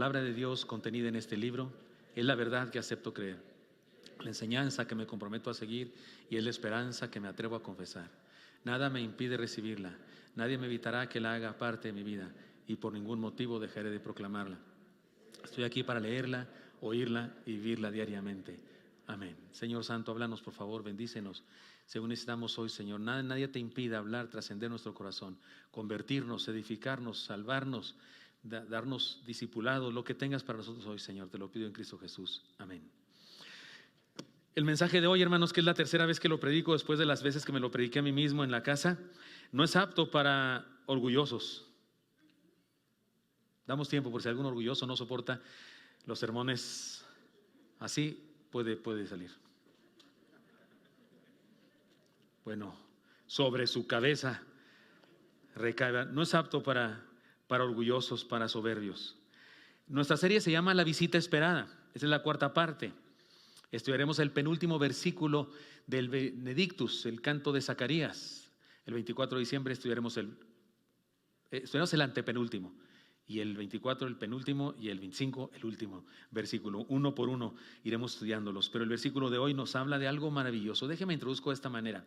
palabra de Dios contenida en este libro es la verdad que acepto creer, la enseñanza que me comprometo a seguir y es la esperanza que me atrevo a confesar. Nada me impide recibirla, nadie me evitará que la haga parte de mi vida y por ningún motivo dejaré de proclamarla. Estoy aquí para leerla, oírla y vivirla diariamente. Amén. Señor Santo, háblanos por favor, bendícenos. Según necesitamos hoy, Señor, nadie te impida hablar, trascender nuestro corazón, convertirnos, edificarnos, salvarnos, darnos discipulado, lo que tengas para nosotros hoy, Señor, te lo pido en Cristo Jesús. Amén. El mensaje de hoy, hermanos, que es la tercera vez que lo predico después de las veces que me lo prediqué a mí mismo en la casa, no es apto para orgullosos. Damos tiempo por si algún orgulloso no soporta los sermones así, puede salir. Bueno, sobre su cabeza recaiga. No es apto para orgullosos, para soberbios. Nuestra serie se llama La visita esperada. Esa es la cuarta parte. Estudiaremos el penúltimo versículo del Benedictus, el canto de Zacarías. El 24 de diciembre estudiaremos el antepenúltimo. Y el 24 el penúltimo y el 25 el último versículo. Uno por uno iremos estudiándolos. Pero el versículo de hoy nos habla de algo maravilloso. Déjeme introduzco de esta manera.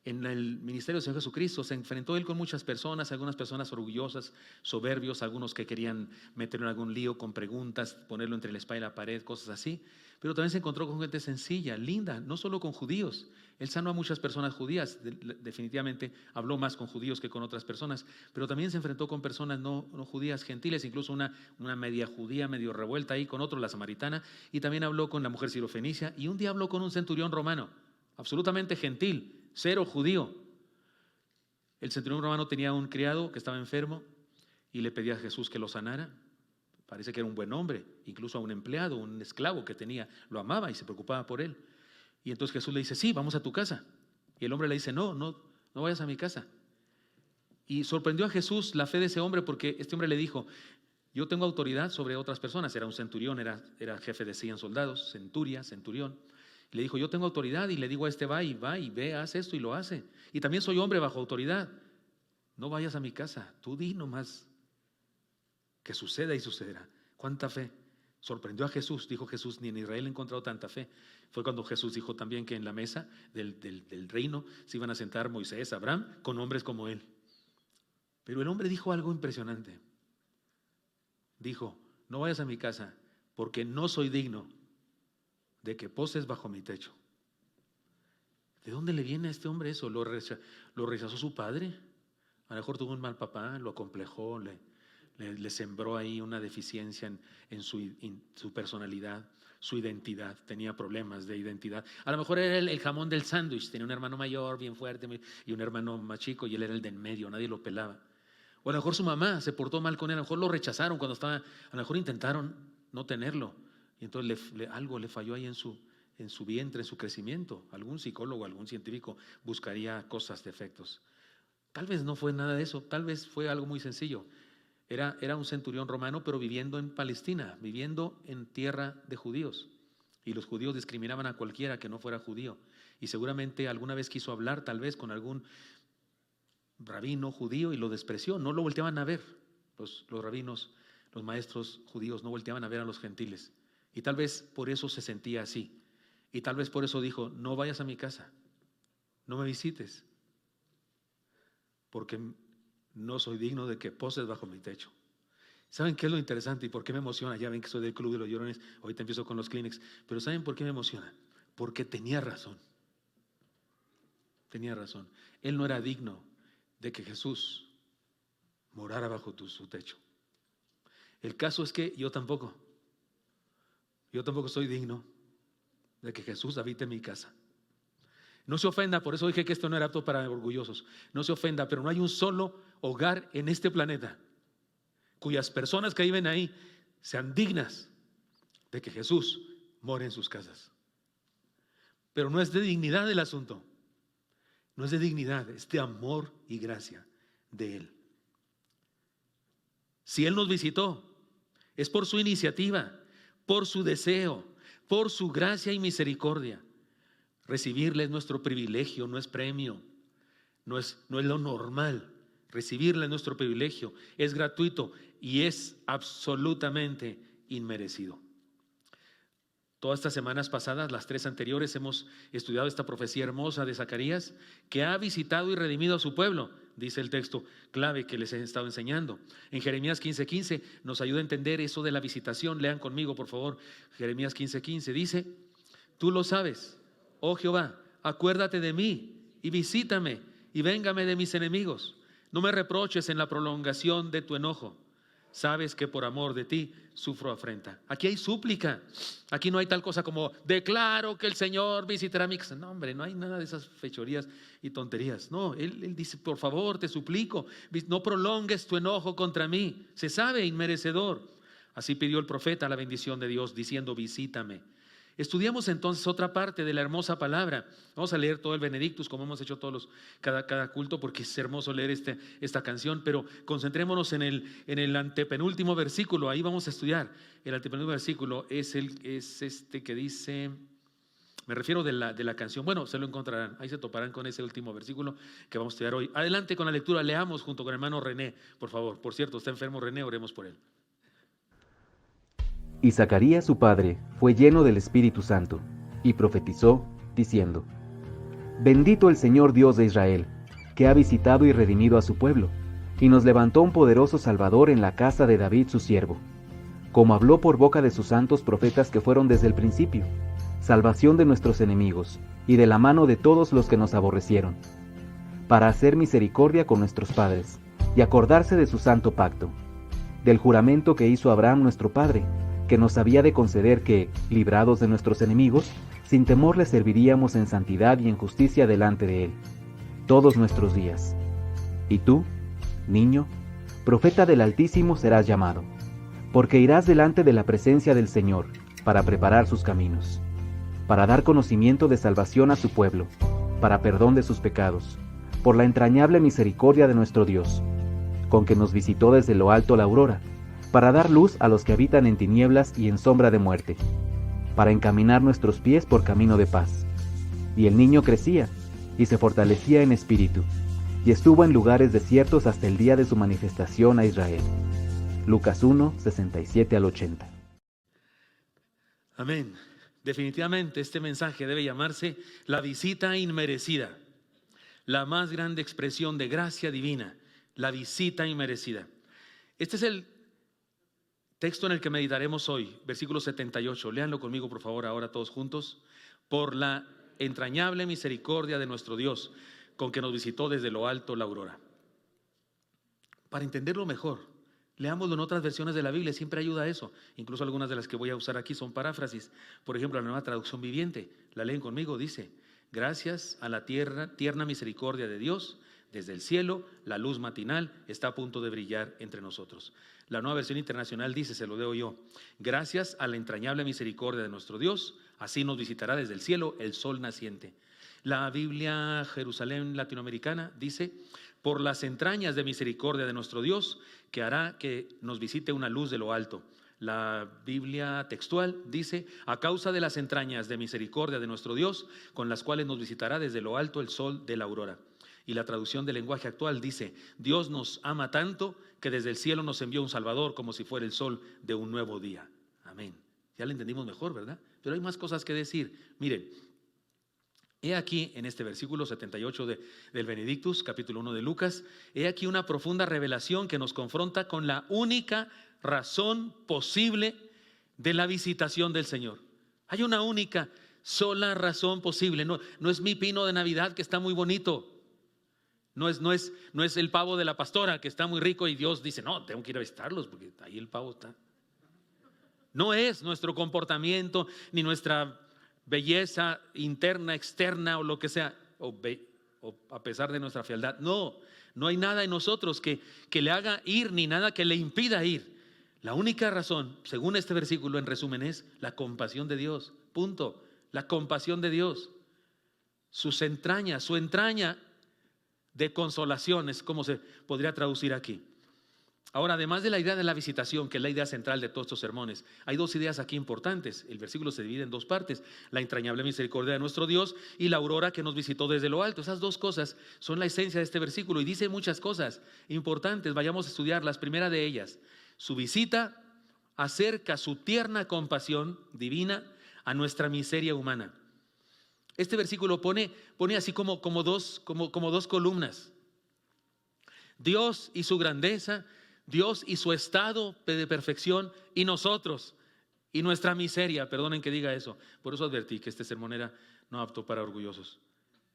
En el ministerio del Señor Jesucristo se enfrentó Él con muchas personas, algunas personas orgullosas, soberbios, algunos que querían meterlo en algún lío con preguntas, ponerlo entre la espada y la pared, cosas así. Pero también se encontró con gente sencilla, linda, no solo con judíos. Él sanó a muchas personas judías, definitivamente habló más con judíos que con otras personas, pero también se enfrentó con personas no judías, gentiles, incluso una media judía, medio revuelta ahí con otro, la samaritana, y también habló con la mujer sirofenicia, y un día habló con un centurión romano, absolutamente gentil, cero judío. El centurión romano tenía un criado que estaba enfermo y le pedía a Jesús que lo sanara. Parece que era un buen hombre, incluso a un empleado, un esclavo que tenía, lo amaba y se preocupaba por él. Y entonces Jesús le dice, sí, vamos a tu casa. Y el hombre le dice, no vayas a mi casa. Y sorprendió a Jesús la fe de ese hombre porque este hombre le dijo, yo tengo autoridad sobre otras personas. Era un centurión, era jefe de 100 soldados, centurión. Le dijo, yo tengo autoridad y le digo a este va y ve, haz esto y lo hace. Y también soy hombre bajo autoridad. No vayas a mi casa, tú di nomás que suceda y sucederá. ¿Cuánta fe? Sorprendió a Jesús, dijo Jesús, ni en Israel he encontrado tanta fe. Fue cuando Jesús dijo también que en la mesa del reino se iban a sentar Moisés, Abraham, con hombres como él. Pero el hombre dijo algo impresionante. Dijo, no vayas a mi casa porque no soy digno de que poses bajo mi techo. ¿De dónde le viene a este hombre eso? ¿Lo rechazó su padre? A lo mejor tuvo un mal papá, lo acomplejó, le sembró ahí una deficiencia en su personalidad, su identidad. Tenía problemas de identidad. A lo mejor era el jamón del sándwich. Tenía un hermano mayor, bien fuerte, y un hermano más chico, y él era el de en medio, nadie lo pelaba. O a lo mejor su mamá se portó mal con él, a lo mejor lo rechazaron cuando estaba, a lo mejor intentaron no tenerlo. Y entonces algo le falló ahí en su vientre, en su crecimiento. Algún psicólogo, algún científico buscaría cosas, defectos. Tal vez no fue nada de eso, tal vez fue algo muy sencillo. Era un centurión romano, pero viviendo en Palestina, viviendo en tierra de judíos. Y los judíos discriminaban a cualquiera que no fuera judío. Y seguramente alguna vez quiso hablar, tal vez, con algún rabino judío y lo despreció. No lo volteaban a ver. Los rabinos, los maestros judíos no volteaban a ver a los gentiles. Y tal vez por eso se sentía así. Y tal vez por eso dijo, no vayas a mi casa, no me visites, porque no soy digno de que poses bajo mi techo. ¿Saben qué es lo interesante y por qué me emociona? Ya ven que soy del Club de los Llorones, ahorita empiezo con los Kleenex, pero ¿saben por qué me emociona? Porque tenía razón. Tenía razón. Él no era digno de que Jesús morara bajo su techo. El caso es que yo tampoco soy digno de que Jesús habite en mi casa. No se ofenda, por eso dije que esto no era apto para orgullosos. No se ofenda, pero no hay un solo hogar en este planeta cuyas personas que viven ahí sean dignas de que Jesús more en sus casas. Pero no es de dignidad el asunto. No es de dignidad, es de amor y gracia de Él. Si Él nos visitó, es por su iniciativa, por su deseo, por su gracia y misericordia. Recibirle es nuestro privilegio, no es premio, no es lo normal. Recibirla es nuestro privilegio, es gratuito y es absolutamente inmerecido. Todas estas semanas pasadas, las 3 anteriores, hemos estudiado esta profecía hermosa de Zacarías, que ha visitado y redimido a su pueblo, dice el texto clave que les he estado enseñando. En Jeremías 15:15 nos ayuda a entender eso de la visitación. Lean conmigo, por favor, Jeremías 15:15. Dice: tú lo sabes, oh Jehová, acuérdate de mí y visítame y véngame de mis enemigos. No me reproches en la prolongación de tu enojo. Sabes que por amor de ti sufro afrenta. Aquí hay súplica. Aquí no hay tal cosa como declaro que el Señor visitará mi casa. No, hombre, no hay nada de esas fechorías y tonterías. No, él dice: por favor, te suplico, no prolongues tu enojo contra mí. Se sabe inmerecedor. Así pidió el profeta la bendición de Dios, diciendo: visítame. Estudiamos entonces otra parte de la hermosa palabra. Vamos a leer todo el Benedictus, como hemos hecho todos cada culto, porque es hermoso leer esta canción, pero concentrémonos en el antepenúltimo versículo. Ahí vamos a estudiar. El antepenúltimo versículo es este que dice, me refiero de la canción. Bueno, se lo encontrarán, ahí se toparán con ese último versículo que vamos a estudiar hoy. Adelante con la lectura, leamos junto con el hermano René, por favor. Por cierto, está enfermo René, oremos por él. Y Zacarías su padre fue lleno del Espíritu Santo, y profetizó, diciendo: bendito el Señor Dios de Israel, que ha visitado y redimido a su pueblo, y nos levantó un poderoso Salvador en la casa de David su siervo, como habló por boca de sus santos profetas que fueron desde el principio, salvación de nuestros enemigos, y de la mano de todos los que nos aborrecieron, para hacer misericordia con nuestros padres, y acordarse de su santo pacto, del juramento que hizo Abraham nuestro padre, que nos había de conceder que, librados de nuestros enemigos, sin temor le serviríamos en santidad y en justicia delante de él, todos nuestros días. Y tú, niño, profeta del Altísimo serás llamado, porque irás delante de la presencia del Señor, para preparar sus caminos, para dar conocimiento de salvación a su pueblo, para perdón de sus pecados, por la entrañable misericordia de nuestro Dios, con que nos visitó desde lo alto la aurora, para dar luz a los que habitan en tinieblas y en sombra de muerte, para encaminar nuestros pies por camino de paz. Y el niño crecía, y se fortalecía en espíritu, y estuvo en lugares desiertos hasta el día de su manifestación a Israel. Lucas 1, 67 al 80. Amén. Definitivamente este mensaje debe llamarse la visita inmerecida, la más grande expresión de gracia divina, la visita inmerecida. Este es el texto en el que meditaremos hoy, versículo 78. Léanlo conmigo, por favor, ahora todos juntos. Por la entrañable misericordia de nuestro Dios, con que nos visitó desde lo alto la aurora. Para entenderlo mejor, leámoslo en otras versiones de la Biblia, siempre ayuda a eso. Incluso algunas de las que voy a usar aquí son paráfrasis. Por ejemplo, la Nueva Traducción Viviente, la leen conmigo, dice: gracias a la tierna misericordia de Dios, desde el cielo, la luz matinal está a punto de brillar entre nosotros. La Nueva Versión Internacional dice, se lo leo yo: gracias a la entrañable misericordia de nuestro Dios, así nos visitará desde el cielo el sol naciente. La Biblia Jerusalén Latinoamericana dice: por las entrañas de misericordia de nuestro Dios, que hará que nos visite una luz de lo alto. La Biblia textual dice: a causa de las entrañas de misericordia de nuestro Dios, con las cuales nos visitará desde lo alto el sol de la aurora. Y la traducción del lenguaje actual dice: Dios nos ama tanto que desde el cielo nos envió un Salvador como si fuera el sol de un nuevo día. Amén. Ya lo entendimos mejor, ¿verdad? Pero hay más cosas que decir. Miren, he aquí en este versículo 78 del Benedictus, capítulo 1 de Lucas, he aquí una profunda revelación que nos confronta con la única razón posible de la visitación del Señor. Hay una única, sola razón posible. No es mi pino de Navidad que está muy bonito. No es el pavo de la pastora que está muy rico y Dios dice: no, tengo que ir a visitarlos porque ahí el pavo está. No es nuestro comportamiento ni nuestra belleza interna, externa o lo que sea, o a pesar de nuestra fealdad. No hay nada en nosotros que le haga ir ni nada que le impida ir. La única razón, según este versículo en resumen, es la compasión de Dios. Punto. La compasión de Dios. Sus entrañas, su entraña de consolación es como se podría traducir aquí. Ahora, además de la idea de la visitación, que es la idea central de todos estos sermones, hay dos ideas aquí importantes. El versículo se divide en dos partes: la entrañable misericordia de nuestro Dios y la aurora que nos visitó desde lo alto. Esas dos cosas son la esencia de este versículo y dice muchas cosas importantes. Vayamos a estudiarlas. Primera de ellas, su visita acerca su tierna compasión divina a nuestra miseria humana. Este versículo pone así como dos columnas: Dios y su grandeza, Dios y su estado de perfección, y nosotros y nuestra miseria. Perdonen que diga eso. Por eso advertí que este sermón era no apto para orgullosos,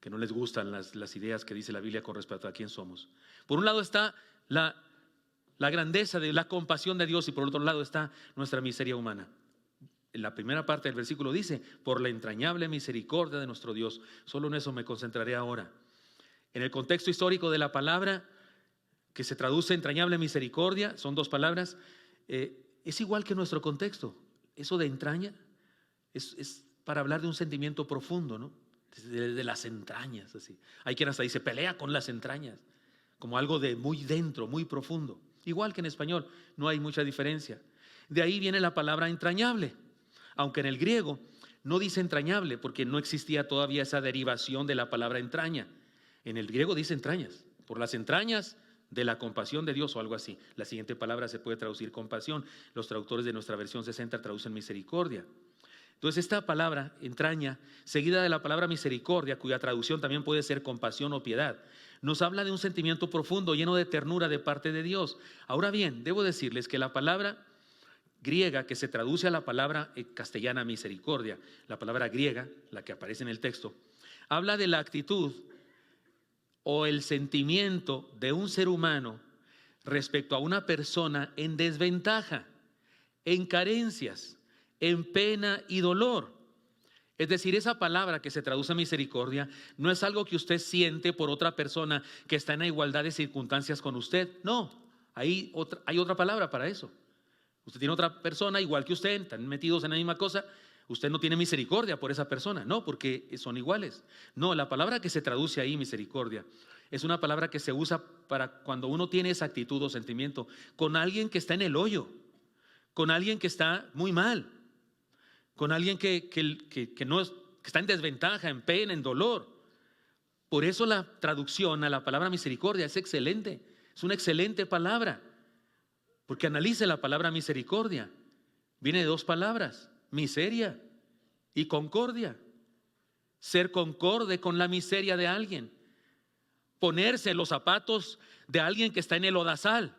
que no les gustan las ideas que dice la Biblia con respecto a quién somos. Por un lado está la grandeza de la compasión de Dios, y por otro lado está nuestra miseria humana. En la primera parte del versículo dice: por la entrañable misericordia de nuestro Dios. Solo en eso me concentraré ahora. En el contexto histórico de la palabra, que se traduce entrañable misericordia, son dos palabras, es igual que nuestro contexto. Eso de entraña es para hablar de un sentimiento profundo, ¿no? De las entrañas, así. Hay quien hasta dice pelea con las entrañas, como algo de muy dentro, muy profundo. Igual que en español, no hay mucha diferencia. De ahí viene la palabra entrañable, aunque en el griego no dice entrañable, porque no existía todavía esa derivación de la palabra entraña. En el griego dice entrañas, por las entrañas de la compasión de Dios o algo así. La siguiente palabra se puede traducir compasión. Los traductores de nuestra versión 60 traducen misericordia. Entonces esta palabra entraña, seguida de la palabra misericordia, cuya traducción también puede ser compasión o piedad, nos habla de un sentimiento profundo, lleno de ternura de parte de Dios. Ahora bien, debo decirles que la palabra griega que se traduce a la palabra castellana misericordia, la palabra griega, la que aparece en el texto, habla de la actitud o el sentimiento de un ser humano respecto a una persona en desventaja, en carencias, en pena y dolor. Es decir, esa palabra que se traduce a misericordia no es algo que usted siente por otra persona que está en igualdad de circunstancias con usted. No, hay otra palabra para eso. Usted tiene otra persona igual que usted, están metidos en la misma cosa. Usted no tiene misericordia por esa persona, no, porque son iguales. No, la palabra que se traduce ahí, misericordia, es una palabra que se usa para cuando uno tiene esa actitud o sentimiento con alguien que está en el hoyo, con alguien que está muy mal, con alguien que está en desventaja, en pena, en dolor. Por eso la traducción a la palabra misericordia es excelente, es una excelente palabra, porque analice la palabra misericordia. Viene de dos palabras: miseria y concordia. Ser concorde con la miseria de alguien, ponerse en los zapatos de alguien que está en el lodazal,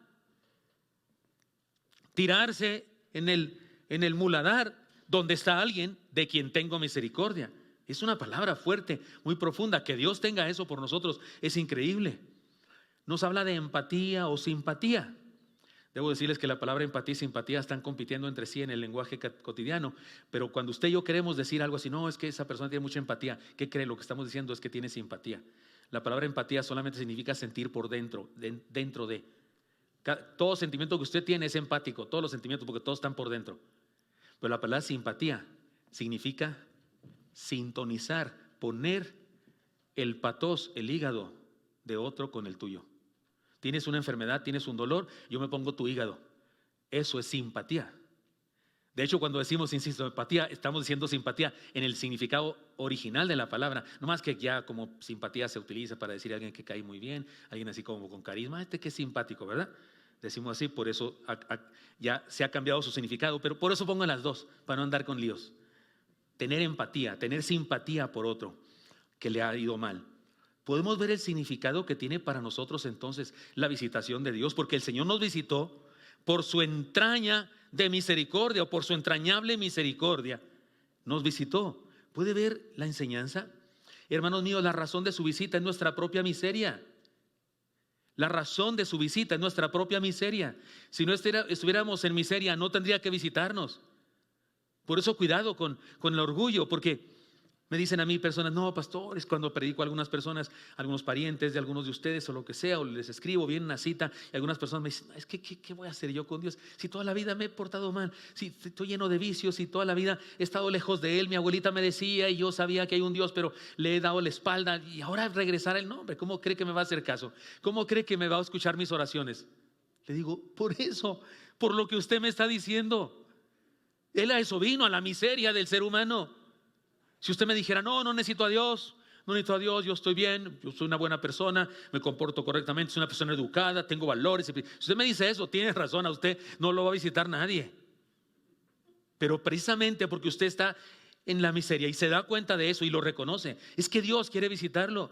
tirarse en el muladar donde está alguien de quien tengo misericordia. Es una palabra fuerte, muy profunda. Que Dios tenga eso por nosotros es increíble. Nos habla de empatía o simpatía. Debo decirles que la palabra empatía y simpatía están compitiendo entre sí en el lenguaje cotidiano, pero cuando usted y yo queremos decir algo así, no, es que esa persona tiene mucha empatía, ¿qué cree? Lo que estamos diciendo es que tiene simpatía. La palabra empatía solamente significa sentir por dentro, dentro de. Todo sentimiento que usted tiene es empático, todos los sentimientos, porque todos están por dentro. Pero la palabra simpatía significa sintonizar, poner el patos, el hígado de otro con el tuyo. Tienes una enfermedad, tienes un dolor, yo me pongo tu hígado. Eso es simpatía. De hecho, cuando decimos, insisto, empatía, estamos diciendo simpatía en el significado original de la palabra. No más que ya como simpatía se utiliza para decir a alguien que cae muy bien, alguien así como con carisma, que es simpático, ¿verdad? Decimos así, por eso ya se ha cambiado su significado, pero por eso pongo las dos, para no andar con líos. Tener empatía, tener simpatía por otro que le ha ido mal. Podemos ver el significado que tiene para nosotros entonces la visitación de Dios, porque el Señor nos visitó por su entraña de misericordia o por su entrañable misericordia. Nos visitó. ¿Puede ver la enseñanza? Hermanos míos, la razón de su visita es nuestra propia miseria. La razón de su visita es nuestra propia miseria. Si no estuviéramos en miseria, no tendría que visitarnos. Por eso cuidado con el orgullo, porque me dicen a mí personas, no, pastores, cuando predico a algunas personas, algunos parientes de algunos de ustedes o lo que sea, o les escribo, viene una cita y algunas personas me dicen, es que ¿qué voy a hacer yo con Dios? Si toda la vida me he portado mal, si estoy lleno de vicios, si toda la vida he estado lejos de Él, mi abuelita me decía y yo sabía que hay un Dios, pero le he dado la espalda y ahora regresar a Él, no, hombre, ¿cómo cree que me va a hacer caso? ¿Cómo cree que me va a escuchar mis oraciones? Le digo, por eso, por lo que usted me está diciendo. Él a eso vino, a la miseria del ser humano. Si usted me dijera, no necesito a Dios, no necesito a Dios, yo estoy bien, yo soy una buena persona, me comporto correctamente, soy una persona educada, tengo valores. Si usted me dice eso, tiene razón, a usted no lo va a visitar nadie. Pero precisamente porque usted está en la miseria y se da cuenta de eso y lo reconoce, es que Dios quiere visitarlo.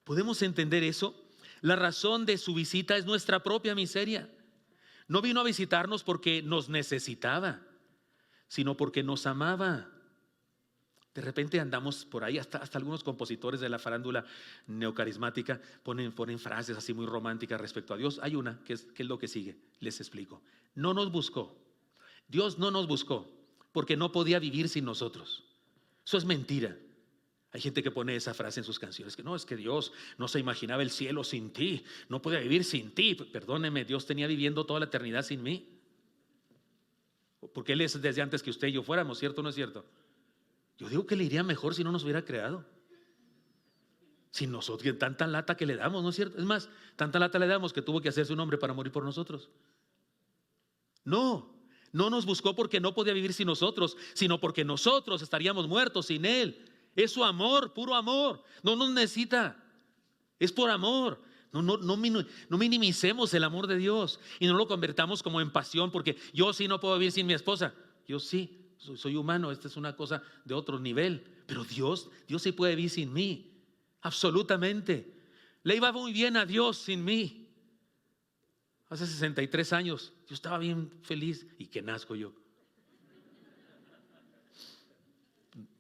¿Podemos entender eso? La razón de su visita es nuestra propia miseria. No vino a visitarnos porque nos necesitaba, sino porque nos amaba. De repente andamos por ahí, hasta algunos compositores de la farándula neocarismática ponen frases así muy románticas respecto a Dios. Hay una que es lo que sigue, les explico. No nos buscó, Dios no nos buscó porque no podía vivir sin nosotros. Eso es mentira. Hay gente que pone esa frase en sus canciones, que no, es que Dios no se imaginaba el cielo sin ti, no podía vivir sin ti. Perdóneme, Dios tenía viviendo toda la eternidad sin mí. Porque Él es desde antes que usted y yo fuéramos, ¿cierto o no es cierto? Yo digo que le iría mejor si no nos hubiera creado. Sin nosotros, tanta lata que le damos, ¿no es cierto? Es más, tanta lata le damos que tuvo que hacerse un hombre para morir por nosotros. No nos buscó porque no podía vivir sin nosotros, sino porque nosotros estaríamos muertos sin Él. Es su amor, puro amor. No nos necesita, es por amor. No minimicemos el amor de Dios y no lo convertamos como en pasión, porque yo sí no puedo vivir sin mi esposa. Yo sí. Soy humano, esta es una cosa de otro nivel, pero Dios sí puede vivir sin mí, absolutamente. Le iba muy bien a Dios sin mí. Hace 63 años yo estaba bien feliz y que nazco yo.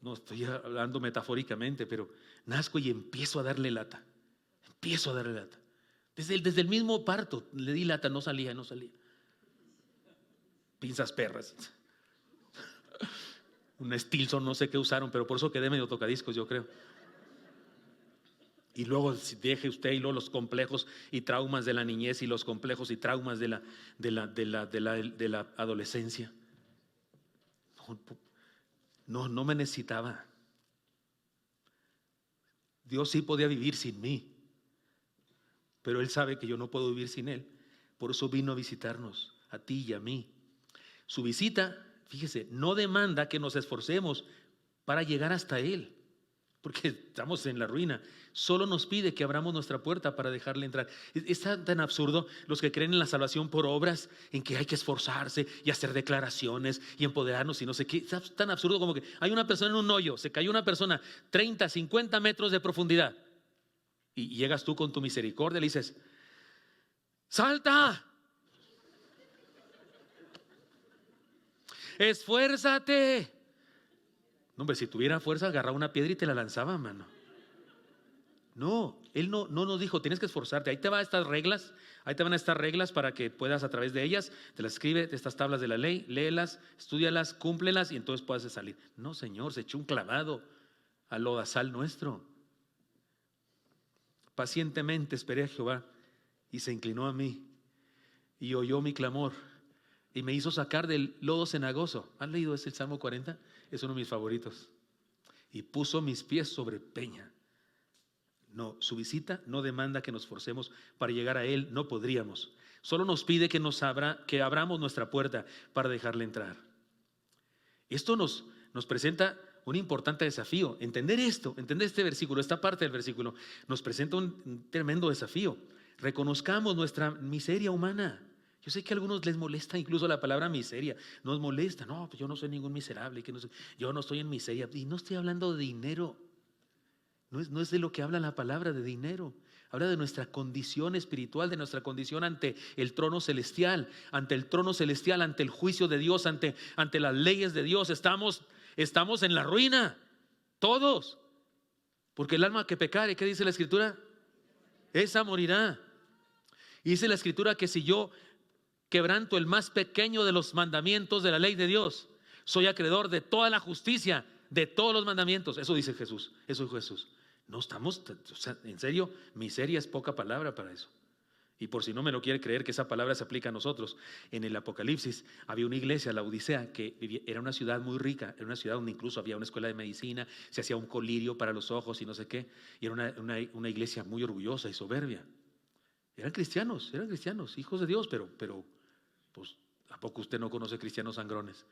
No estoy hablando metafóricamente, pero nazco y empiezo a darle lata. Desde el mismo parto le di lata, no salía. Pinzas perras. Un Stilson, no sé qué usaron, pero por eso quedé medio tocadiscos, yo creo. Y luego deje usted y luego los complejos y traumas de la niñez y los complejos y traumas de la adolescencia. No me necesitaba. Dios sí podía vivir sin mí, pero Él sabe que yo no puedo vivir sin Él. Por eso vino a visitarnos, a ti y a mí. Su visita, fíjese, no demanda que nos esforcemos para llegar hasta Él, porque estamos en la ruina. Solo nos pide que abramos nuestra puerta para dejarle entrar. Es tan absurdo los que creen en la salvación por obras, en que hay que esforzarse y hacer declaraciones y empoderarnos y no sé qué. Es tan absurdo como que hay una persona en un hoyo, se cayó una persona 30, 50 metros de profundidad y llegas tú con tu misericordia y le dices, ¡salta! ¡Esfuérzate! No, hombre, si tuviera fuerza, agarraba una piedra y te la lanzaba, mano. No, Él no nos dijo, tienes que esforzarte. Ahí te van estas reglas, ahí te van estas reglas para que puedas a través de ellas, te las escribe, estas tablas de la ley, léelas, estúdialas, cúmplelas y entonces puedas salir. No, Señor, se echó un clavado al lodazal nuestro. Pacientemente esperé a Jehová y se inclinó a mí y oyó mi clamor y me hizo sacar del lodo cenagoso. ¿Han leído ese Salmo 40? Es uno de mis favoritos. Y puso mis pies sobre peña. No, su visita no demanda que nos forcemos para llegar a Él, no podríamos. Solo nos pide que abramos nuestra puerta para dejarle entrar. Esto nos presenta un importante desafío. Entender este versículo, esta parte del versículo, nos presenta un tremendo desafío. Reconozcamos nuestra miseria humana. Yo sé que a algunos les molesta incluso la palabra miseria. Nos molesta. No, pues yo no soy ningún miserable. Yo no estoy en miseria. Y no estoy hablando de dinero. No es de lo que habla la palabra de dinero. Habla de nuestra condición espiritual, de nuestra condición ante el trono celestial, ante el juicio de Dios, ante las leyes de Dios. Estamos en la ruina, todos. Porque el alma que pecare, ¿qué dice la Escritura? Esa morirá. Y dice la Escritura que si yo quebranto el más pequeño de los mandamientos de la ley de Dios, soy acreedor de toda la justicia, de todos los mandamientos. Eso dice Jesús, eso dijo Jesús. No estamos, o sea, en serio, miseria es poca palabra para eso. Y por si no me lo quiere creer que esa palabra se aplica a nosotros, en el Apocalipsis había una iglesia, la Odisea, que era una ciudad muy rica, era una ciudad donde incluso había una escuela de medicina, se hacía un colirio para los ojos y no sé qué, y era una iglesia muy orgullosa y soberbia. Eran cristianos, hijos de Dios, pero pues, ¿a poco usted no conoce cristianos sangrones?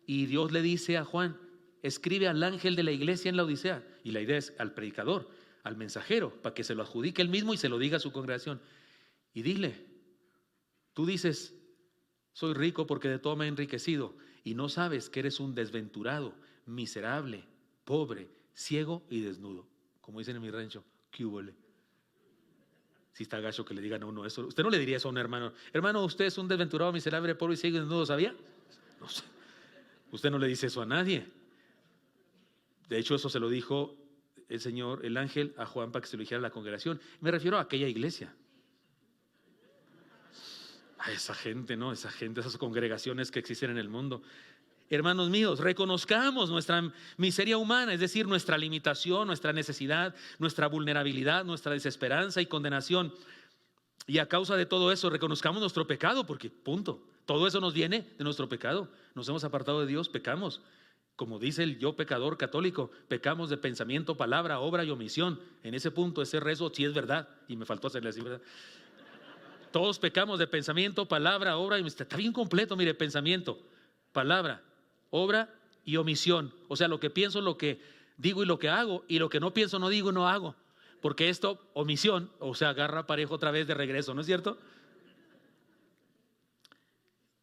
Y Dios le dice a Juan, escribe al ángel de la iglesia en la Odisea. Y la idea es al predicador, al mensajero, para que se lo adjudique él mismo y se lo diga a su congregación. Y dile, tú dices, soy rico porque de todo me he enriquecido, y no sabes que eres un desventurado, miserable, pobre, ciego y desnudo. Como dicen en mi rancho, ¿qué húbole? Si está gacho que le digan a uno eso. Usted no le diría eso a un hermano. Hermano, usted es un desventurado, miserable, pobre, ciego y desnudo, ¿sabía? No sé. Usted no le dice eso a nadie. De hecho, eso se lo dijo el Señor, el ángel, a Juan para que se lo dijera a la congregación. Me refiero a aquella iglesia. A esa gente, ¿no? Esa gente, esas congregaciones que existen en el mundo. Hermanos míos, reconozcamos nuestra miseria humana, es decir, nuestra limitación, nuestra necesidad, nuestra vulnerabilidad, nuestra desesperanza y condenación. Y a causa de todo eso, reconozcamos nuestro pecado, porque punto. Todo eso nos viene de nuestro pecado. Nos hemos apartado de Dios, pecamos. Como dice el yo pecador católico, pecamos de pensamiento, palabra, obra y omisión. En ese punto, ese rezo sí es verdad. Y me faltó hacerle así, ¿verdad? Todos pecamos de pensamiento, palabra, obra y omisión. Está bien completo, mire, pensamiento, palabra, obra y omisión. O sea, lo que pienso, lo que digo y lo que hago. Y lo que no pienso, no digo y no hago. Porque esto, omisión, o sea, agarra parejo otra vez de regreso, ¿no es cierto?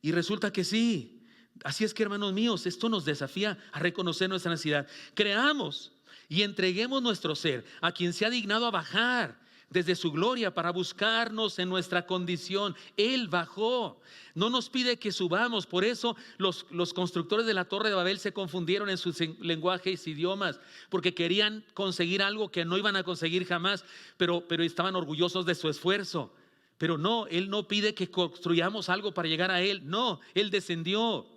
Y resulta que sí. Así es que, hermanos míos, esto nos desafía a reconocer nuestra necesidad. Creamos y entreguemos nuestro ser a quien se ha dignado a bajar desde su gloria para buscarnos en nuestra condición. Él bajó, no nos pide que subamos. Por eso los constructores de la Torre de Babel se confundieron en sus lenguajes y idiomas, porque querían conseguir algo que no iban a conseguir jamás, pero estaban orgullosos de su esfuerzo. Pero no, Él no pide que construyamos algo para llegar a Él. No, Él descendió.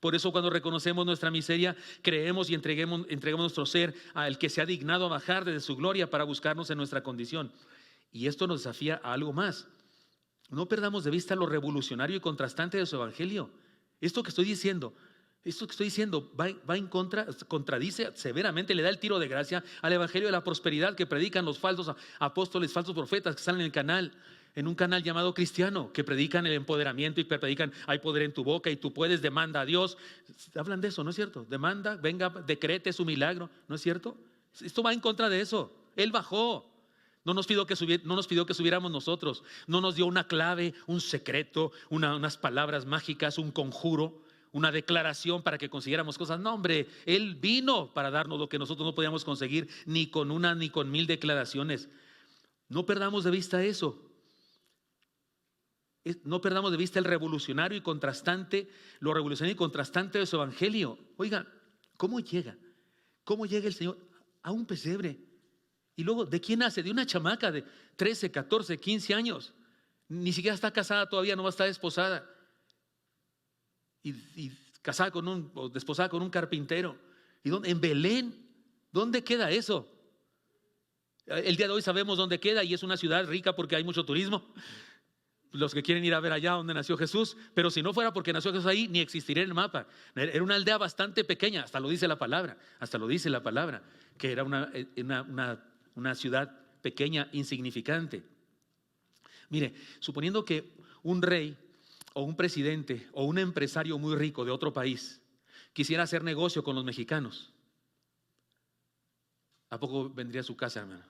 Por eso cuando reconocemos nuestra miseria, creemos y entregamos nuestro ser al que se ha dignado a bajar desde su gloria para buscarnos en nuestra condición. Y esto nos desafía a algo más. No perdamos de vista lo revolucionario y contrastante de su evangelio. Esto que estoy diciendo va en contra, contradice severamente, le da el tiro de gracia al evangelio de la prosperidad que predican los falsos apóstoles, falsos profetas que salen en un canal llamado cristiano, que predican el empoderamiento y predican hay poder en tu boca y tú puedes, demanda a Dios. Hablan de eso, ¿no es cierto? Demanda, venga, decrete su milagro, ¿no es cierto? Esto va en contra de eso. Él bajó. No nos pidió que subiéramos nosotros. No nos dio una clave, un secreto, unas palabras mágicas, un conjuro, una declaración para que consiguiéramos cosas. No, hombre, Él vino para darnos lo que nosotros no podíamos conseguir ni con una ni con 1000 declaraciones. No perdamos de vista eso. No perdamos de vista lo revolucionario y contrastante de su evangelio. Oiga, ¿cómo llega el Señor a un pesebre? Y luego, ¿de quién nace? De una chamaca de 13, 14, 15 años. Ni siquiera está casada todavía, no va a estar desposada. Y casada o desposada con un carpintero. ¿Y dónde? En Belén. ¿Dónde queda eso? El día de hoy sabemos dónde queda y es una ciudad rica porque hay mucho turismo. Los que quieren ir a ver allá donde nació Jesús, pero si no fuera porque nació Jesús ahí, ni existiría en el mapa. Era una aldea bastante pequeña, hasta lo dice la palabra, que era una ciudad pequeña, insignificante. Mire, suponiendo que un rey o un presidente o un empresario muy rico de otro país quisiera hacer negocio con los mexicanos, ¿a poco vendría a su casa, hermano?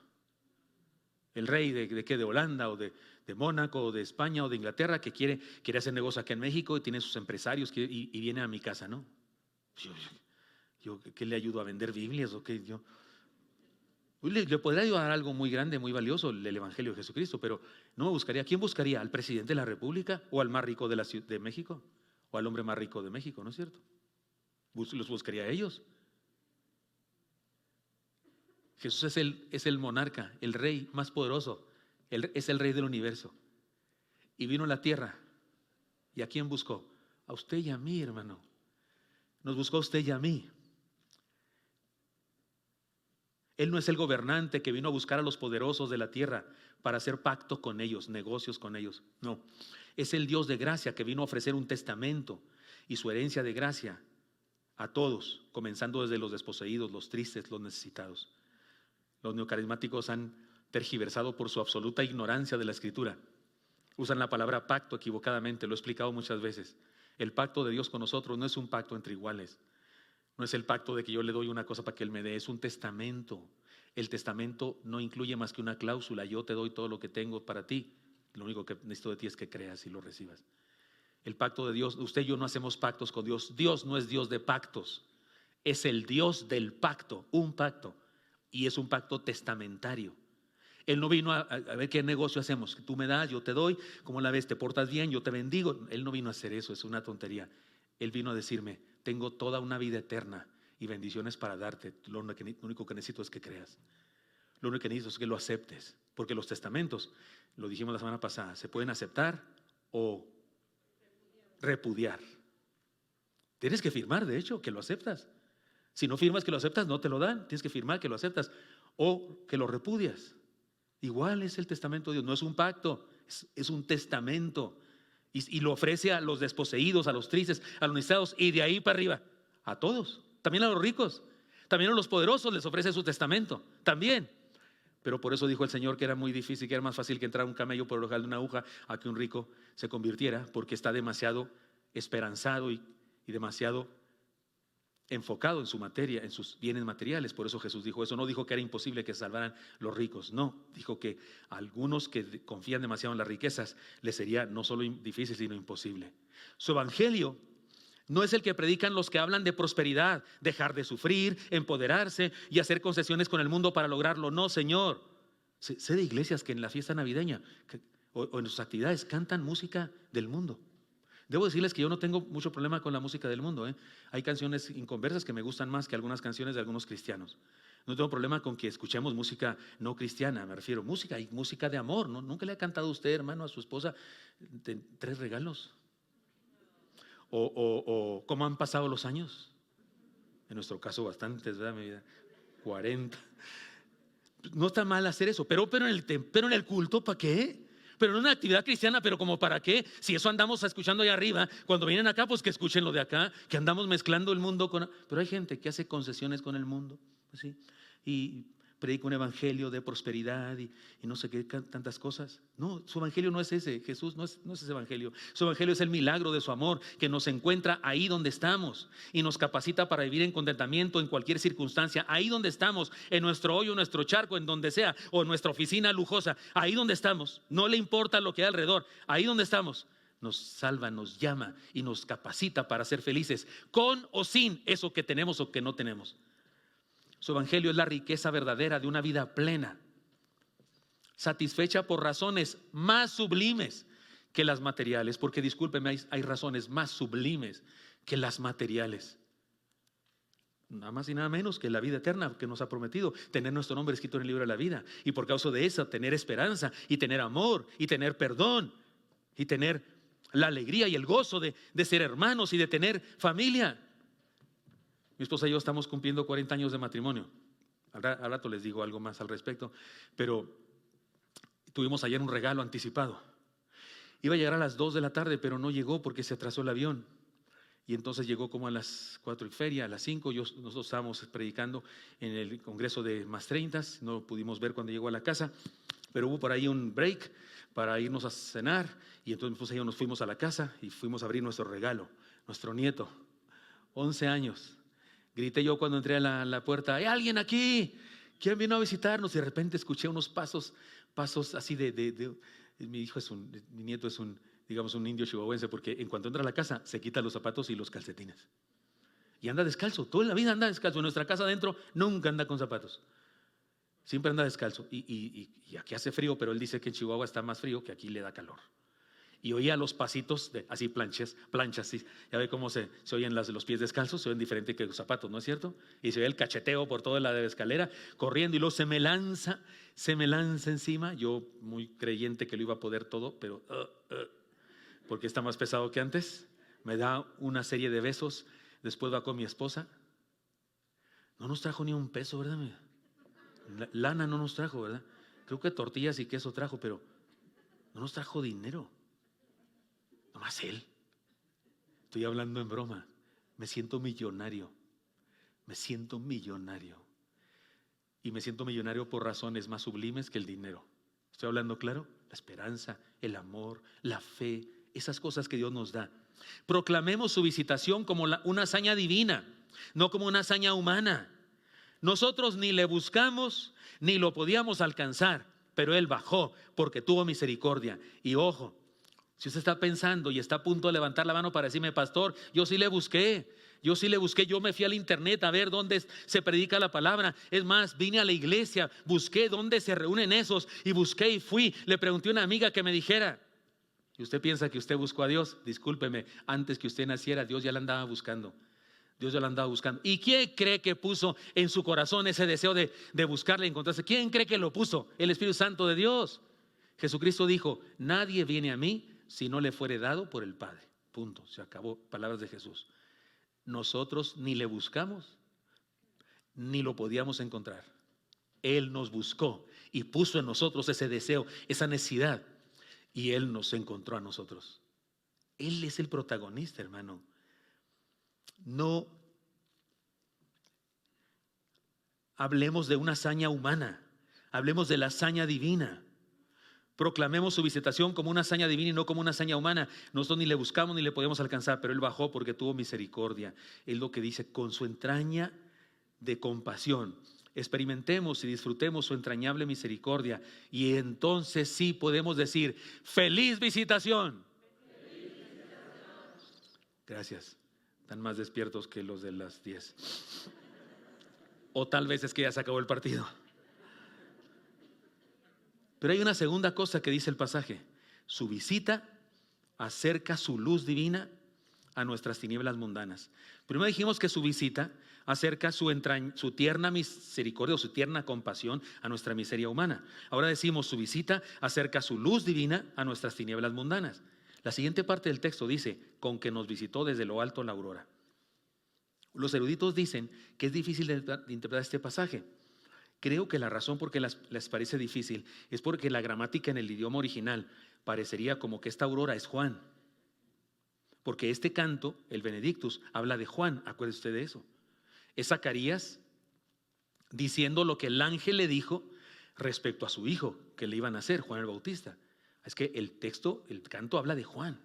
El rey de Holanda o de Mónaco o de España o de Inglaterra que quiere hacer negocio aquí en México y tiene sus empresarios y viene a mi casa, ¿no? Yo ¿qué le ayudo a vender Biblias o qué? Le podría ayudar algo muy grande, muy valioso, el Evangelio de Jesucristo, pero no me buscaría. ¿Quién buscaría? ¿Al presidente de la República o al más rico de México? ¿O al hombre más rico de México? ¿No es cierto? Los buscaría a ellos. Jesús es el monarca, el rey más poderoso, es el rey del universo. Y vino a la tierra. ¿Y a quién buscó? A usted y a mí, hermano. Nos buscó a usted y a mí. Él no es el gobernante que vino a buscar a los poderosos de la tierra para hacer pacto con ellos, negocios con ellos. No, es el Dios de gracia que vino a ofrecer un testamento y su herencia de gracia a todos, comenzando desde los desposeídos, los tristes, los necesitados. Los neocarismáticos han tergiversado por su absoluta ignorancia de la Escritura. Usan la palabra pacto equivocadamente, lo he explicado muchas veces. El pacto de Dios con nosotros no es un pacto entre iguales. No es el pacto de que yo le doy una cosa para que Él me dé, es un testamento. El testamento no incluye más que una cláusula: yo te doy todo lo que tengo para ti. Lo único que necesito de ti es que creas y lo recibas. El pacto de Dios, usted y yo no hacemos pactos con Dios. Dios no es Dios de pactos, es el Dios del pacto, un pacto. Y es un pacto testamentario. Él no vino a ver qué negocio hacemos. Tú me das, yo te doy. ¿Cómo la ves? ¿Te portas bien? Yo te bendigo. Él no vino a hacer eso, es una tontería. Él vino a decirme: tengo toda una vida eterna y bendiciones para darte. Lo único que necesito es que creas. Lo único que necesito es que lo aceptes. Porque los testamentos, lo dijimos la semana pasada, se pueden aceptar o repudiar. Tienes que firmar, de hecho, que lo aceptas. Si no firmas que lo aceptas, no te lo dan. Tienes que firmar que lo aceptas o que lo repudias. Igual es el testamento de Dios, no es un pacto, es un testamento. Y lo ofrece a los desposeídos, a los tristes, a los necesitados, y de ahí para arriba, a todos, también a los ricos, también a los poderosos les ofrece su testamento, también. Pero por eso dijo el Señor que era muy difícil, que era más fácil que entrar un camello por el ojal de una aguja a que un rico se convirtiera, porque está demasiado esperanzado y demasiado enfocado en su materia, en sus bienes materiales. Por eso Jesús dijo eso. No dijo que era imposible que se salvaran los ricos, no, dijo que a algunos que confían demasiado en las riquezas les sería no solo difícil, sino imposible. Su evangelio no es el que predican los que hablan de prosperidad, dejar de sufrir, empoderarse y hacer concesiones con el mundo para lograrlo. No, Señor. Sé de iglesias que en la fiesta navideña o en sus actividades cantan música del mundo. Debo decirles que yo no tengo mucho problema con la música del mundo, ¿eh? Hay canciones inconversas que me gustan más que algunas canciones de algunos cristianos. No tengo problema con que escuchemos música no cristiana, me refiero música y música de amor, ¿no? ¿Nunca le ha cantado usted, hermano, a su esposa 3 regalos? O ¿cómo han pasado los años? En nuestro caso bastantes, ¿verdad? Mi vida, 40. No está mal hacer eso, pero en el culto, ¿para qué? Pero en una actividad cristiana, pero como para qué, si eso andamos escuchando allá arriba, cuando vienen acá, pues que escuchen lo de acá, que andamos mezclando el mundo con... Pero hay gente que hace concesiones con el mundo, ¿sí? Y predica un evangelio de prosperidad y no sé qué, tantas cosas. No, su evangelio no es ese. Jesús no es ese evangelio. Su evangelio es el milagro de su amor, que nos encuentra ahí donde estamos y nos capacita para vivir en contentamiento en cualquier circunstancia, ahí donde estamos, en nuestro hoyo, en nuestro charco, en donde sea, o en nuestra oficina lujosa, ahí donde estamos. No le importa lo que hay alrededor, ahí donde estamos. Nos salva, nos llama y nos capacita para ser felices, con o sin eso que tenemos o que no tenemos. Su evangelio es la riqueza verdadera de una vida plena, satisfecha por razones más sublimes que las materiales, porque discúlpeme, hay razones más sublimes que las materiales. Nada más y nada menos que la vida eterna que nos ha prometido, tener nuestro nombre escrito en el libro de la vida, y por causa de eso tener esperanza y tener amor y tener perdón y tener la alegría y el gozo de ser hermanos y de tener familia. Mi esposa y yo estamos cumpliendo 40 años de matrimonio. Al rato les digo algo más al respecto, pero tuvimos ayer un regalo anticipado. Iba a llegar a las 2 de la tarde, pero no llegó porque se atrasó el avión. Y entonces llegó como a las 4 y feria, a las 5. Nosotros estábamos predicando en el congreso de Más 30. No pudimos ver cuando llegó a la casa, pero hubo por ahí un break para irnos a cenar. Y entonces mi esposa y yo nos fuimos a la casa y fuimos a abrir nuestro regalo, nuestro nieto, 11 años. Grité yo cuando entré a la puerta: ¿hay alguien aquí? ¿Quién vino a visitarnos? Y de repente escuché unos pasos así mi nieto es un indio chihuahuense, porque en cuanto entra a la casa se quita los zapatos y los calcetines. Y anda descalzo, toda la vida anda descalzo. En nuestra casa adentro nunca anda con zapatos. Siempre anda descalzo. Y aquí hace frío, pero él dice que en Chihuahua está más frío, que aquí le da calor. Y oía los pasitos, así planchas, ¿sí? Ya ve cómo se oyen los pies descalzos, se oyen diferente que los zapatos, ¿no es cierto? Y se ve el cacheteo por toda la escalera, corriendo, y luego se me lanza encima. Yo muy creyente que lo iba a poder todo, pero porque está más pesado que antes. Me da una serie de besos, después va con mi esposa. No nos trajo ni un peso, ¿verdad? Lana no nos trajo, ¿verdad? Creo que tortillas y queso trajo, pero no nos trajo dinero. Nomás él. Estoy hablando en broma. Me siento millonario. y me siento millonario por razones más sublimes que el dinero. ¿Estoy hablando claro? La esperanza, el amor, la fe, esas cosas que Dios nos da. Proclamemos su visitación como una hazaña divina, no como una hazaña humana. Nosotros ni le buscamos ni lo podíamos alcanzar, pero Él bajó porque tuvo misericordia. Y ojo, si usted está pensando y está a punto de levantar la mano para decirme, pastor, yo sí le busqué, yo me fui al internet a ver dónde se predica la palabra. Es más, vine a la iglesia, busqué dónde se reúnen esos y busqué y fui. Le pregunté a una amiga que me dijera, y usted piensa que usted buscó a Dios, discúlpeme, antes que usted naciera, Dios ya la andaba buscando. Dios ya la andaba buscando. ¿Y quién cree que puso en su corazón ese deseo de buscarle y encontrarse? ¿Quién cree que lo puso? El Espíritu Santo de Dios. Jesucristo dijo, nadie viene a mí si no le fuere dado por el Padre. Punto, se acabó. Palabras de Jesús. Nosotros ni le buscamos, ni lo podíamos encontrar. Él nos buscó y puso en nosotros ese deseo, esa necesidad, y Él nos encontró a nosotros. Él es el protagonista, hermano. No hablemos de una hazaña humana, hablemos de la hazaña divina. Proclamemos su visitación como una hazaña divina y no como una hazaña humana. Nosotros ni le buscamos ni le podemos alcanzar, pero Él bajó porque tuvo misericordia. Es lo que dice, con su entraña de compasión. Experimentemos y disfrutemos su entrañable misericordia y entonces sí podemos decir, ¡feliz visitación! ¡Feliz visitación! Gracias. Están más despiertos que los de las 10. O tal vez es que ya se acabó el partido. Pero hay una segunda cosa que dice el pasaje. Su visita acerca su luz divina a nuestras tinieblas mundanas. Primero dijimos que su visita acerca su tierna misericordia o su tierna compasión a nuestra miseria humana. Ahora decimos su visita acerca su luz divina a nuestras tinieblas mundanas. La siguiente parte del texto dice, con que nos visitó desde lo alto la aurora. Los eruditos dicen que es difícil de interpretar este pasaje. Creo que la razón por qué les parece difícil es porque la gramática en el idioma original parecería como que esta aurora es Juan. Porque este canto, el Benedictus, habla de Juan, acuérdese usted de eso. Es Zacarías diciendo lo que el ángel le dijo respecto a su hijo que le iban a hacer, Juan el Bautista. Es que el canto habla de Juan.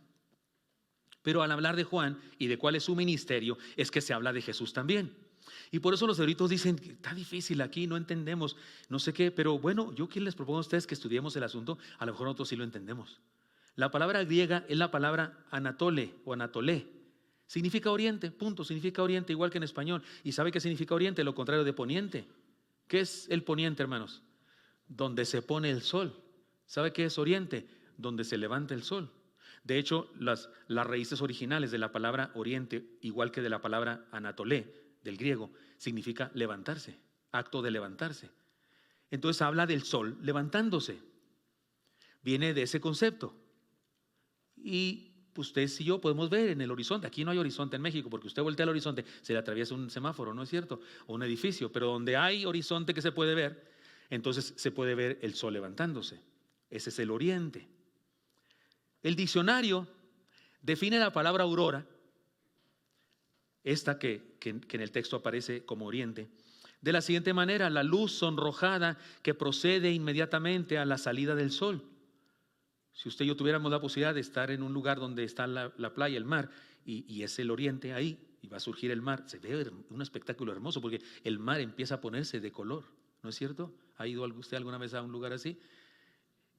Pero al hablar de Juan y de cuál es su ministerio, es que se habla de Jesús también. Y por eso los eruditos dicen, está difícil aquí, no entendemos, no sé qué. Pero bueno, yo les propongo a ustedes que estudiemos el asunto, a lo mejor nosotros sí lo entendemos. La palabra griega es la palabra anatole o anatolé. Significa oriente, punto, significa oriente igual que en español. ¿Y sabe qué significa oriente? Lo contrario de poniente. ¿Qué es el poniente, hermanos? Donde se pone el sol. ¿Sabe qué es oriente? Donde se levanta el sol. De hecho, las raíces originales de la palabra oriente, igual que de la palabra anatolé, del griego, significa levantarse, acto de levantarse. Entonces habla del sol levantándose. Viene de ese concepto. Y ustedes y yo podemos ver en el horizonte. Aquí no hay horizonte en México, porque usted voltea al horizonte, se le atraviesa un semáforo, ¿no es cierto? O un edificio, pero donde hay horizonte que se puede ver, entonces se puede ver el sol levantándose. Ese es el oriente. El diccionario define la palabra aurora, esta que en el texto aparece como oriente, de la siguiente manera: la luz sonrojada que procede inmediatamente a la salida del sol. Si usted y yo tuviéramos la posibilidad de estar en un lugar donde está la playa, el mar, y es el oriente ahí, y va a surgir el mar, se ve un espectáculo hermoso, porque el mar empieza a ponerse de color, ¿no es cierto? ¿Ha ido usted alguna vez a un lugar así?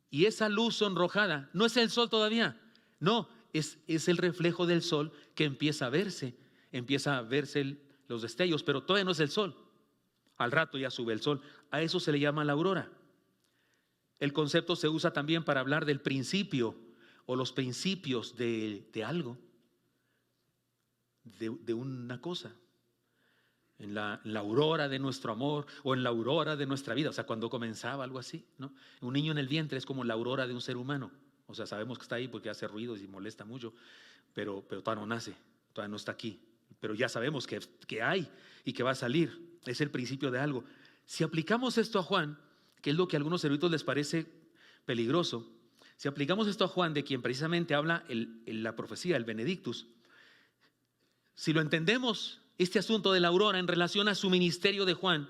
Y esa luz sonrojada no es el sol todavía, no, es el reflejo del sol que empieza a verse los destellos, pero todavía no es el sol. Al rato ya sube el sol. A eso se le llama la aurora. El concepto se usa también para hablar del principio o los principios de algo, de una cosa. En la aurora de nuestro amor o en la aurora de nuestra vida, o sea, cuando comenzaba algo así, ¿no? Un niño en el vientre es como la aurora de un ser humano. O sea, sabemos que está ahí porque hace ruidos y molesta mucho, pero todavía no nace, todavía no está aquí. Pero ya sabemos que hay y que va a salir. Es el principio de algo. Si aplicamos esto a Juan, que es lo que a algunos eruditos les parece peligroso, si aplicamos esto a Juan, de quien precisamente habla la profecía, el Benedictus, si lo entendemos, este asunto de la aurora en relación a su ministerio de Juan,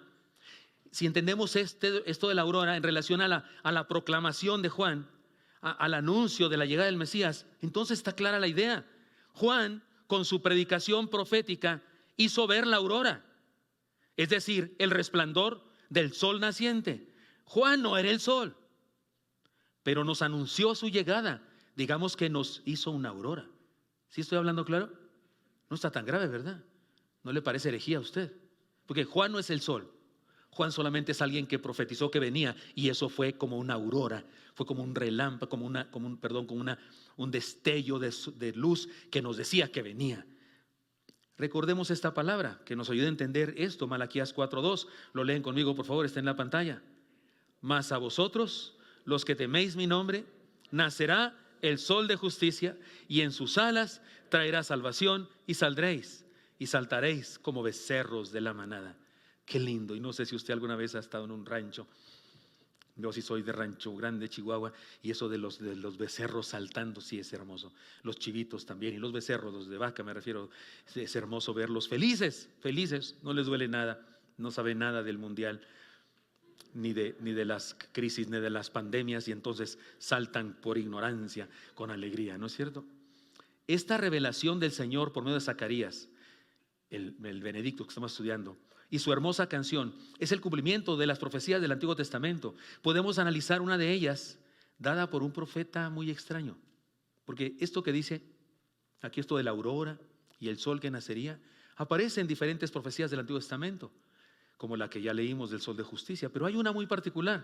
si entendemos esto de la aurora en relación a la proclamación de Juan, al anuncio de la llegada del Mesías, entonces está clara la idea. Juan, con su predicación profética, hizo ver la aurora, es decir, el resplandor del sol naciente. Juan no era el sol, pero nos anunció su llegada. Digamos que nos hizo una aurora. ¿Sí estoy hablando claro? No está tan grave, ¿verdad? ¿No le parece herejía a usted? Porque Juan no es el sol. Juan solamente es alguien que profetizó que venía, y eso fue como una aurora, fue como un relámpago, como un destello de luz que nos decía que venía. Recordemos esta palabra que nos ayuda a entender esto. Malaquías 4:2, lo leen conmigo por favor, está en la pantalla. Mas a vosotros, los que teméis mi nombre, nacerá el sol de justicia, y en sus alas traerá salvación, y saldréis y saltaréis como becerros de la manada. Qué lindo. Y no sé si usted alguna vez ha estado en un rancho. Yo sí soy de Rancho Grande, Chihuahua, y eso de los becerros saltando, sí es hermoso. Los chivitos también, y los becerros, los de vaca me refiero, es hermoso verlos felices, no les duele nada, no saben nada del mundial, ni de las crisis, ni de las pandemias, y entonces saltan por ignorancia, con alegría, ¿no es cierto? Esta revelación del Señor por medio de Zacarías, el Benedicto que estamos estudiando, y su hermosa canción es el cumplimiento de las profecías del Antiguo Testamento. Podemos analizar una de ellas dada por un profeta muy extraño, porque esto que dice aquí, esto de la aurora y el sol que nacería, aparece en diferentes profecías del Antiguo Testamento, como la que ya leímos del sol de justicia, pero hay una muy particular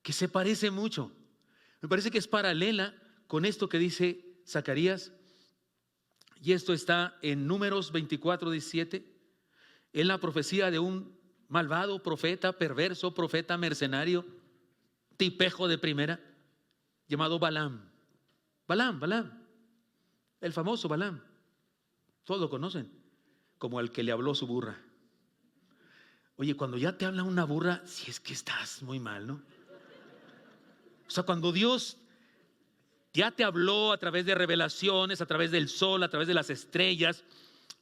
que se parece mucho. Me parece que es paralela con esto que dice Zacarías, y esto está en Números 24:17. Es la profecía de un malvado profeta, perverso, profeta mercenario, tipejo de primera, llamado Balaam. Balaam, el famoso Balaam. Todos lo conocen, como el que le habló su burra. Oye, cuando ya te habla una burra, si es que estás muy mal, ¿no? O sea, cuando Dios ya te habló a través de revelaciones, a través del sol, a través de las estrellas,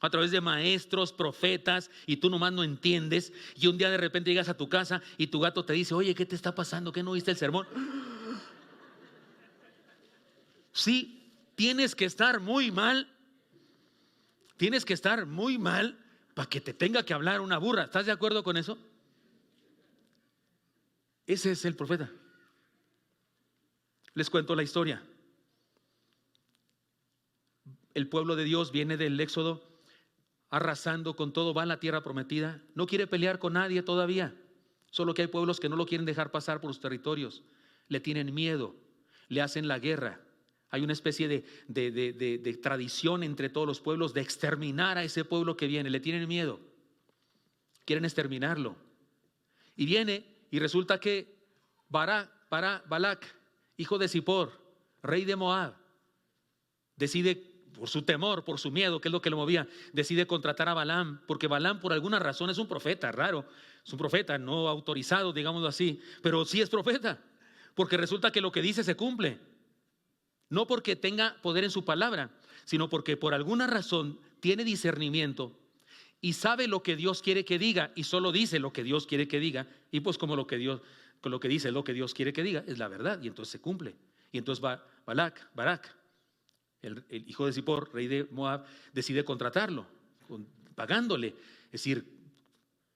a través de maestros, profetas, y tú nomás no entiendes, y un día de repente llegas a tu casa y tu gato te dice: oye, ¿qué te está pasando? ¿Qué no oíste el sermón? Sí, tienes que estar muy mal para que te tenga que hablar una burra. ¿Estás de acuerdo con eso? Ese es el profeta. Les cuento la historia. El pueblo de Dios viene del Éxodo, arrasando con todo, va a la tierra prometida, no quiere pelear con nadie todavía, solo que hay pueblos que no lo quieren dejar pasar por sus territorios, le tienen miedo, le hacen la guerra. Hay una especie de tradición entre todos los pueblos de exterminar a ese pueblo que viene, le tienen miedo, quieren exterminarlo. Y viene y resulta que Balac, hijo de Zippor, rey de Moab, decide, por su temor, por su miedo, que es lo que lo movía, decide contratar a Balaam, porque Balaam por alguna razón es un profeta raro, es un profeta no autorizado, digámoslo así, pero sí es profeta, porque resulta que lo que dice se cumple, no porque tenga poder en su palabra, sino porque por alguna razón tiene discernimiento y sabe lo que Dios quiere que diga, y solo dice lo que Dios quiere que diga, y pues como lo que dice lo que Dios quiere que diga es la verdad, y entonces se cumple. Y entonces Barak, el hijo de Zippor, rey de Moab, decide contratarlo, pagándole, es decir,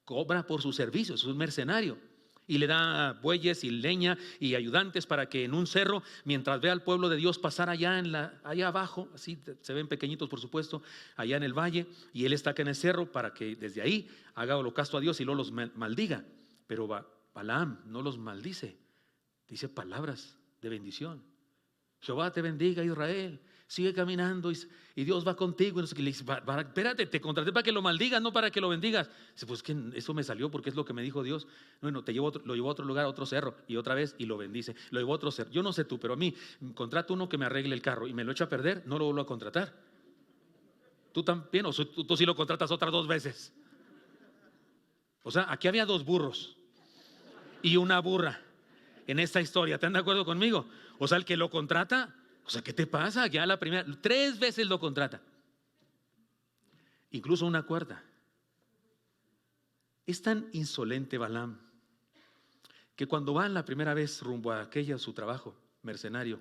cobra por sus servicios, es un mercenario, y le da bueyes y leña y ayudantes para que en un cerro, mientras ve al pueblo de Dios pasar allá abajo, así se ven pequeñitos por supuesto, allá en el valle, y él está acá en el cerro para que desde ahí haga holocausto a Dios y luego los maldiga. Pero Balaam no los maldice, dice palabras de bendición. Jehová te bendiga, Israel, sigue caminando y Dios va contigo. Y le dice: espérate, te contraté para que lo maldigas, no para que lo bendigas. Dice: pues que eso me salió porque es lo que me dijo Dios. Bueno, lo llevó a otro lugar, a otro cerro, y otra vez, y lo bendice. Lo llevó a otro cerro. Yo no sé tú, pero a mí, contrato uno que me arregle el carro y me lo echa a perder, no lo vuelvo a contratar. Tú también, o tú sí lo contratas otras 2 veces. O sea, aquí había 2 burros y una burra en esta historia. ¿Están de acuerdo conmigo? O sea, el que lo contrata, o sea, ¿qué te pasa? Ya la primera, 3 veces lo contrata. Incluso una 4ª. Es tan insolente Balaam que cuando van la primera vez rumbo a aquella su trabajo mercenario,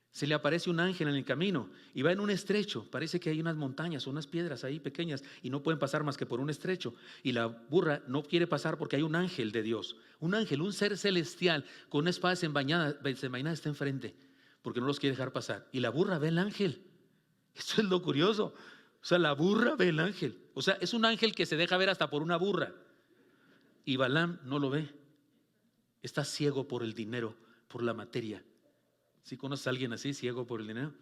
se le aparece un ángel en el camino y va en un estrecho. Parece que hay unas montañas, unas piedras ahí pequeñas y no pueden pasar más que por un estrecho. Y la burra no quiere pasar porque hay un ángel de Dios, un ángel, un ser celestial con una espada desenvainada está enfrente porque no los quiere dejar pasar. Y la burra ve el ángel. Eso es lo curioso. O sea, la burra ve el ángel. O sea, es un ángel que se deja ver hasta por una burra. Y Balaam no lo ve. Está ciego por el dinero, por la materia. ¿Sí conoces a alguien así, ciego por el dinero?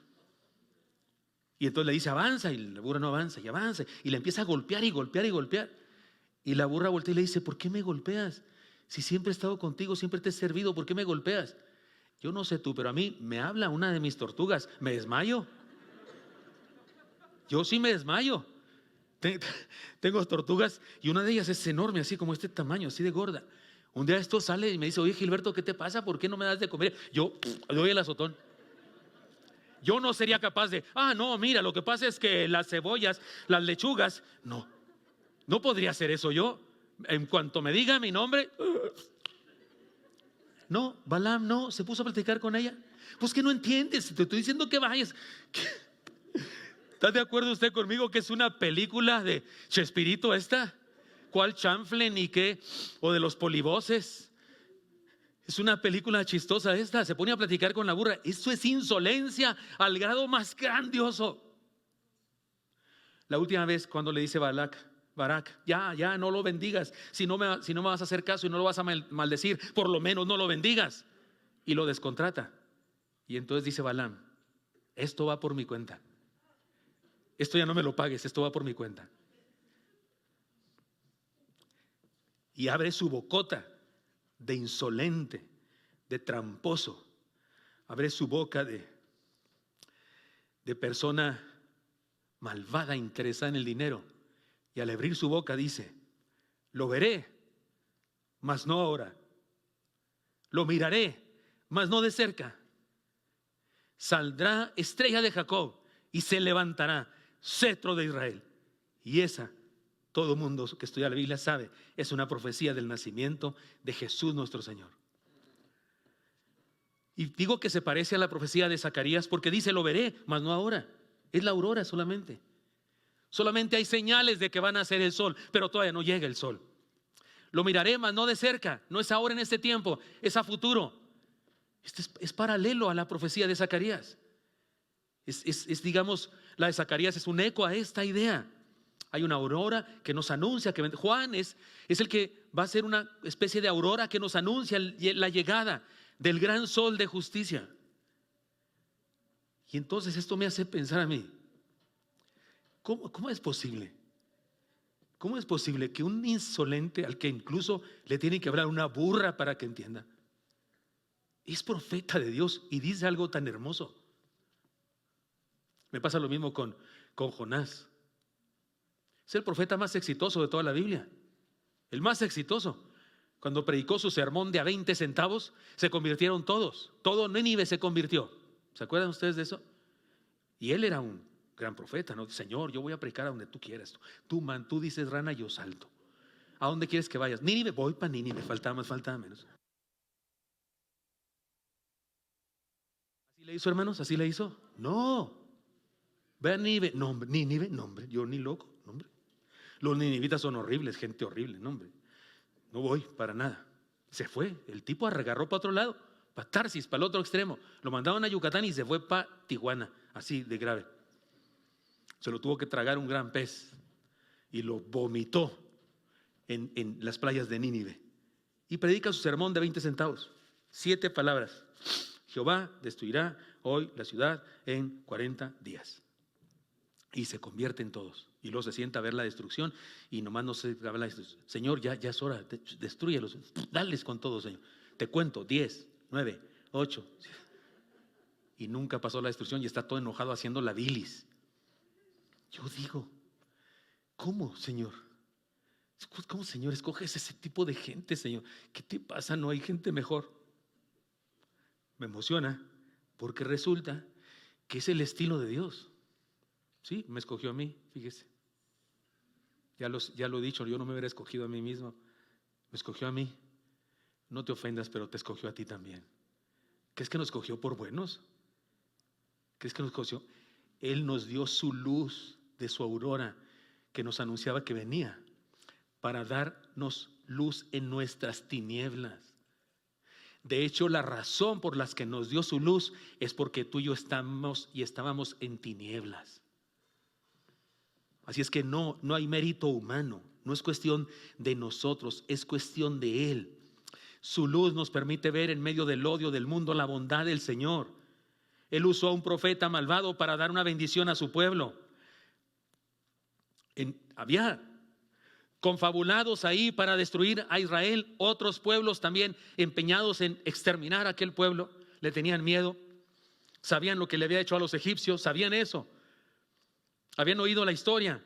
Y entonces le dice, avanza, y la burra no avanza, y avanza, y le empieza a golpear y golpear y golpear. Y la burra voltea y le dice, ¿por qué me golpeas? Si siempre he estado contigo, siempre te he servido, ¿por qué me golpeas? Yo no sé tú, pero a mí me habla una de mis tortugas, me desmayo. Yo sí me desmayo. Tengo tortugas y una de ellas es enorme, así como este tamaño, así de gorda. Un día esto sale y me dice, oye Gilberto, ¿qué te pasa? ¿Por qué no me das de comer? Yo doy el azotón. Yo no sería capaz de, no, mira, lo que pasa es que las cebollas, las lechugas, no podría hacer eso yo. En cuanto me diga mi nombre, no, Balaam no, se puso a platicar con ella. Pues que no entiendes, te estoy diciendo que vayas. ¿Está de acuerdo usted conmigo que es una película de Chespirito esta? ¿Cuál chanfle ni qué? O de los polivoces. Es una película chistosa esta. Se pone a platicar con la burra. Eso es insolencia al grado más grandioso. La última vez cuando le dice Barak, ya no lo bendigas. Si no me vas a hacer caso y no lo vas a maldecir, por lo menos no lo bendigas. Y lo descontrata. Y entonces dice Balaam, esto va por mi cuenta. Esto ya no me lo pagues, esto va por mi cuenta. Y abre su bocota de insolente, de tramposo. Abre su boca de persona malvada, interesada en el dinero. Y al abrir su boca dice, lo veré, mas no ahora. Lo miraré, mas no de cerca. Saldrá estrella de Jacob y se levantará cetro de Israel. Y esa, todo mundo que estudia la Biblia sabe, es una profecía del nacimiento de Jesús nuestro Señor. Y digo que se parece a la profecía de Zacarías porque dice, lo veré, mas no ahora. Es la aurora solamente. Solamente hay señales de que va a nacer el sol, pero todavía no llega el sol. Lo miraré, mas no de cerca. No es ahora en este tiempo, es a futuro. Es paralelo a la profecía de Zacarías. Digamos, la de Zacarías es un eco a esta idea. Hay una aurora que nos anuncia que Juan es el que va a ser una especie de aurora que nos anuncia la llegada del gran sol de justicia. Y entonces esto me hace pensar a mí, ¿cómo es posible? ¿Cómo es posible que un insolente al que incluso le tiene que hablar una burra para que entienda, es profeta de Dios y dice algo tan hermoso? Me pasa lo mismo con Jonás. Es el profeta más exitoso de toda la Biblia. El más exitoso. Cuando predicó su sermón de a 20 centavos, se convirtieron todos. Todo Nínive se convirtió. ¿Se acuerdan ustedes de eso? Y él era un gran profeta, ¿no? Señor, yo voy a predicar a donde tú quieras. Tú dices rana, yo salto. ¿A dónde quieres que vayas? Nínive, voy para Nínive. Faltaba más, faltaba menos. ¿Así le hizo, hermanos? ¿Así le hizo? No. Ve a Nínive. No, Nínive, no, hombre, yo ni loco, no, hombre. Los ninivitas son horribles, gente horrible, no, hombre. No voy para nada. Se fue, el tipo agarró para otro lado, para Tarsis, para el otro extremo. Lo mandaron a Yucatán y se fue para Tijuana, así de grave. Se lo tuvo que tragar un gran pez y lo vomitó en las playas de Nínive. Y predica su sermón de 20 centavos, 7 palabras. Jehová destruirá hoy la ciudad en 40 días. Y se convierten todos. Y luego se sienta a ver la destrucción y nomás no se habla. Señor, ya es hora, destrúyelos. Dales con todo, Señor. Te cuento, 10, 9, 8. Y nunca pasó la destrucción y está todo enojado haciendo la bilis. Yo digo, ¿cómo, Señor? ¿Cómo, Señor, escoges ese tipo de gente, Señor? ¿Qué te pasa? ¿No hay gente mejor? Me emociona porque resulta que es el estilo de Dios. Sí, me escogió a mí, fíjese. Ya lo he dicho, yo no me hubiera escogido a mí mismo. Me escogió a mí. no te ofendas, pero te escogió a ti también. ¿Crees que nos escogió por buenos? ¿Crees que nos escogió? Él nos dio su luz de su aurora que nos anunciaba que venía para darnos luz en nuestras tinieblas. De hecho, la razón por la que nos dio su luz es porque tú y yo estábamos en tinieblas. Así es que no hay mérito humano, no es cuestión de nosotros, es cuestión de Él. Su luz nos permite ver en medio del odio del mundo la bondad del Señor. Él usó a un profeta malvado para dar una bendición a su pueblo. Había confabulados ahí para destruir a Israel, otros pueblos también empeñados en exterminar a aquel pueblo. Le tenían miedo, sabían lo que le había hecho a los egipcios, sabían eso. Habían oído la historia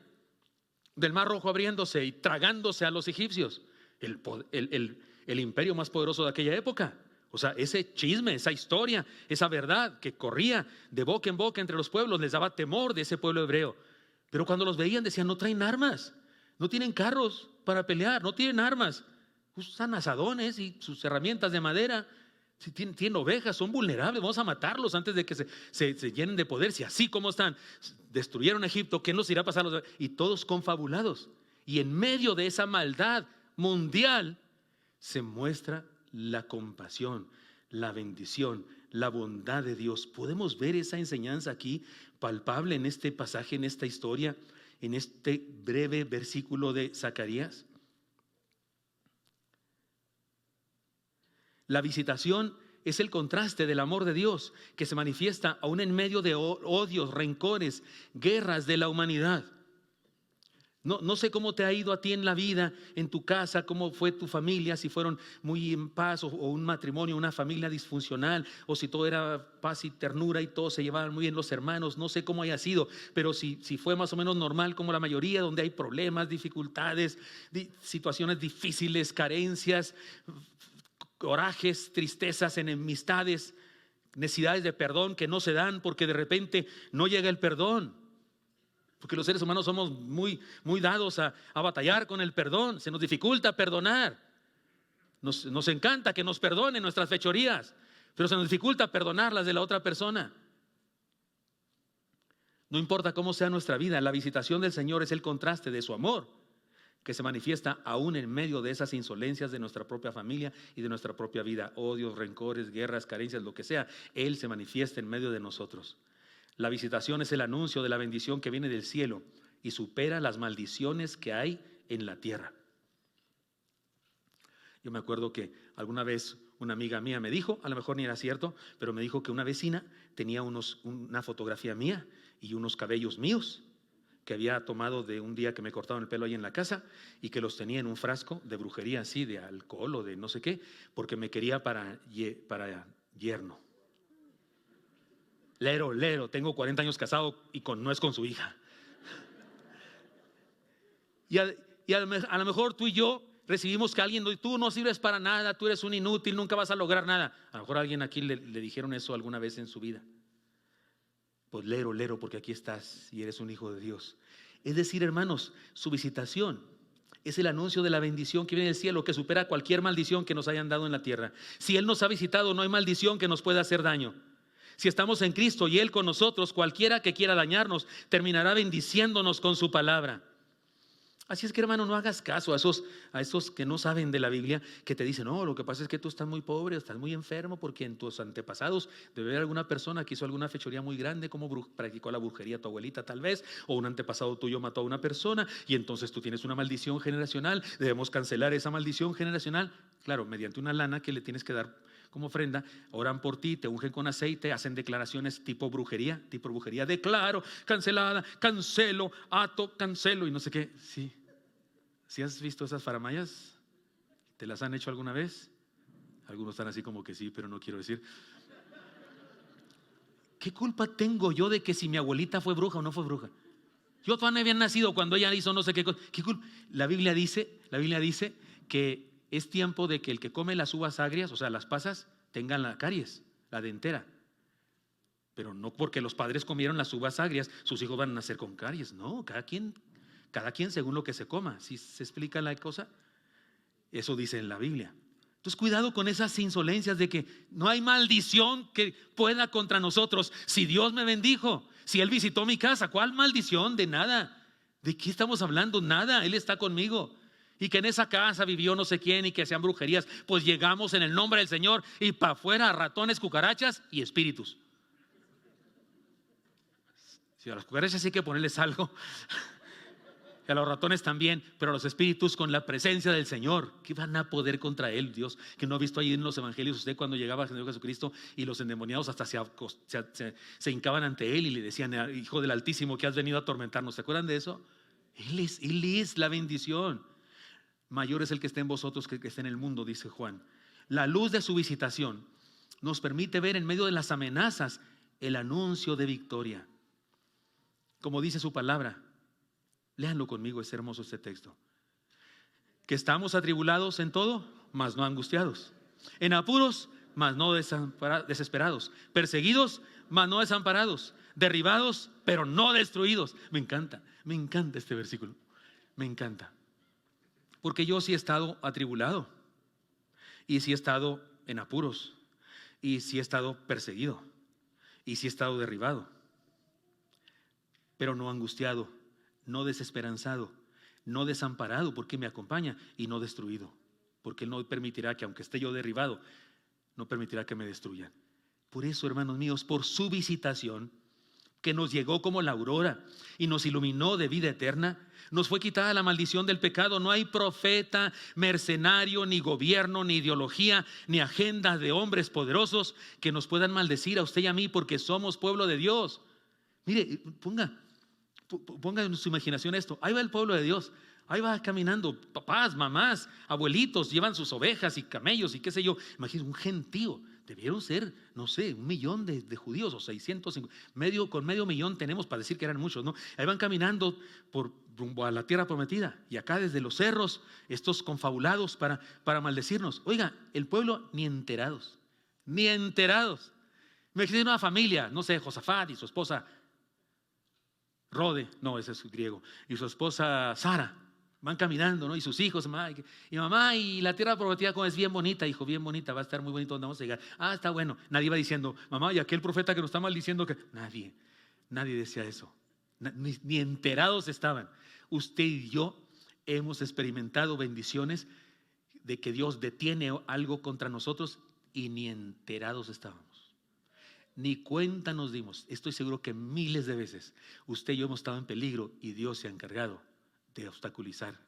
del Mar Rojo abriéndose y tragándose a los egipcios, el imperio más poderoso de aquella época. O sea, ese chisme, esa historia, esa verdad que corría de boca en boca entre los pueblos, les daba temor de ese pueblo hebreo. Pero cuando los veían decían, no traen armas, no tienen carros para pelear, no tienen armas, usan asadones y sus herramientas de madera. Si tienen ovejas, son vulnerables, vamos a matarlos antes de que se llenen de poder. Si así como están, destruyeron Egipto, ¿qué nos irá a pasar? Y todos confabulados. Y en medio de esa maldad mundial se muestra la compasión, la bendición, la bondad de Dios. Podemos ver esa enseñanza aquí palpable en este pasaje, en esta historia, en este breve versículo de Zacarías. La visitación es el contraste del amor de Dios que se manifiesta aún en medio de odios, rencores, guerras de la humanidad. No sé cómo te ha ido a ti en la vida, en tu casa, cómo fue tu familia, si fueron muy en paz o un matrimonio, una familia disfuncional, o si todo era paz y ternura y todos se llevaban muy bien los hermanos. No sé cómo haya sido, pero si fue más o menos normal como la mayoría, donde hay problemas, dificultades, situaciones difíciles, carencias, corajes, tristezas, enemistades, necesidades de perdón que no se dan porque de repente no llega el perdón. Porque los seres humanos somos muy dados a batallar con el perdón. Se nos dificulta perdonar. Nos encanta que nos perdonen nuestras fechorías, pero se nos dificulta perdonar las de la otra persona. No importa cómo sea nuestra vida, la visitación del Señor es el contraste de su amor, que se manifiesta aún en medio de esas insolencias de nuestra propia familia y de nuestra propia vida. Odios, rencores, guerras, carencias, lo que sea. Él se manifiesta en medio de nosotros. La visitación es el anuncio de la bendición que viene del cielo y supera las maldiciones que hay en la tierra. Yo me acuerdo que alguna vez una amiga mía me dijo, a lo mejor ni era cierto, pero me dijo que una vecina tenía una fotografía mía y unos cabellos míos que había tomado de un día que me cortaron el pelo ahí en la casa y que los tenía en un frasco de brujería así, de alcohol o de no sé qué, porque me quería para yerno. Lero, tengo 40 años casado y no es con su hija. Y a lo mejor tú y yo recibimos que alguien, tú no sirves para nada, tú eres un inútil, nunca vas a lograr nada. A lo mejor a alguien aquí le dijeron eso alguna vez en su vida. Pues lero, porque aquí estás y eres un hijo de Dios. Es decir, hermanos, su visitación es el anuncio de la bendición que viene del cielo, que supera cualquier maldición que nos hayan dado en la tierra. Si Él nos ha visitado, no hay maldición que nos pueda hacer daño. Si estamos en Cristo y Él con nosotros, cualquiera que quiera dañarnos terminará bendiciéndonos con su palabra. Así es que, hermano, no hagas caso a esos que no saben de la Biblia, que te dicen, no, lo que pasa es que tú estás muy pobre, estás muy enfermo, porque en tus antepasados debe haber alguna persona que hizo alguna fechoría muy grande, como practicó la brujería tu abuelita tal vez, o un antepasado tuyo mató a una persona, y entonces tú tienes una maldición generacional, debemos cancelar esa maldición generacional. Claro, mediante una lana que le tienes que dar como ofrenda, oran por ti, te ungen con aceite, hacen declaraciones tipo brujería, declaro, cancelada, cancelo, ato, cancelo y no sé qué. Sí. ¿Sí has visto esas faramayas? ¿Te las han hecho alguna vez? Algunos están así como que sí, pero no quiero decir. ¿Qué culpa tengo yo de que si mi abuelita fue bruja o no fue bruja? Yo todavía había nacido cuando ella hizo no sé qué cosa. ¿Qué culpa? La Biblia dice que es tiempo de que el que come las uvas agrias, o sea, las pasas, tengan la caries, la dentera. Pero no porque los padres comieron las uvas agrias, sus hijos van a nacer con caries. No, cada quien según lo que se coma. ¿Sí se explica la cosa? Eso dice en la Biblia. Entonces cuidado con esas insolencias de que no hay maldición que pueda contra nosotros. Si Dios me bendijo, si Él visitó mi casa, ¿cuál maldición? De nada. ¿De qué estamos hablando? Nada, Él está conmigo. Y que en esa casa vivió no sé quién y que hacían brujerías. Pues llegamos en el nombre del Señor y para afuera ratones, cucarachas y espíritus. Si a las cucarachas hay que ponerles algo, y a los ratones también, pero a los espíritus con la presencia del Señor, ¿qué van a poder contra Él? Dios, que no ha visto ahí en los evangelios usted cuando llegaba el Señor Jesucristo y los endemoniados hasta se hincaban ante Él y le decían: Hijo del Altísimo, que has venido a atormentarnos. ¿Se acuerdan de eso? Él es la bendición. Mayor es el que está en vosotros que el que está en el mundo, dice Juan. La luz de su visitación nos permite ver en medio de las amenazas el anuncio de victoria. Como dice su palabra, léanlo conmigo, es hermoso este texto. Que estamos atribulados en todo, mas no angustiados. En apuros, mas no desesperados. Perseguidos, mas no desamparados. Derribados, pero no destruidos. Me encanta este versículo. Me encanta. Porque yo sí he estado atribulado. Y sí he estado en apuros. Y sí he estado perseguido. Y sí he estado derribado. Pero no angustiado, no desesperanzado, no desamparado, porque me acompaña, y no destruido, porque Él no permitirá que, aunque esté yo derribado, no permitirá que me destruyan. Por eso, hermanos míos, por su visitación, que nos llegó como la aurora y nos iluminó de vida eterna, nos fue quitada la maldición del pecado. No hay profeta, mercenario, ni gobierno, ni ideología, ni agenda de hombres poderosos que nos puedan maldecir a usted y a mí, porque somos pueblo de Dios. Mire, ponga en su imaginación esto. Ahí va el pueblo de Dios, ahí va caminando papás, mamás, abuelitos, llevan sus ovejas y camellos y qué sé yo. Imagínense un gentío, debieron ser, no sé, 1 millón de judíos o 650, con medio millón tenemos para decir que eran muchos, ¿no? Ahí van caminando rumbo a la tierra prometida y acá desde los cerros, estos confabulados para maldecirnos. Oiga, el pueblo ni enterados. Imagínense una familia, no sé, Josafat y su esposa Rode, no, ese es griego, y su esposa Sara, van caminando, ¿no? Y sus hijos, y mamá, y la tierra prometida como es bien bonita, hijo, bien bonita, va a estar muy bonito donde vamos a llegar. Está bueno. Nadie va diciendo: mamá, y aquel profeta que nos está maldiciendo, que nadie decía eso, ni enterados estaban. Usted y yo hemos experimentado bendiciones de que Dios detiene algo contra nosotros y ni enterados estábamos. Ni cuenta nos dimos. Estoy seguro que miles de veces usted y yo hemos estado en peligro y Dios se ha encargado de obstaculizar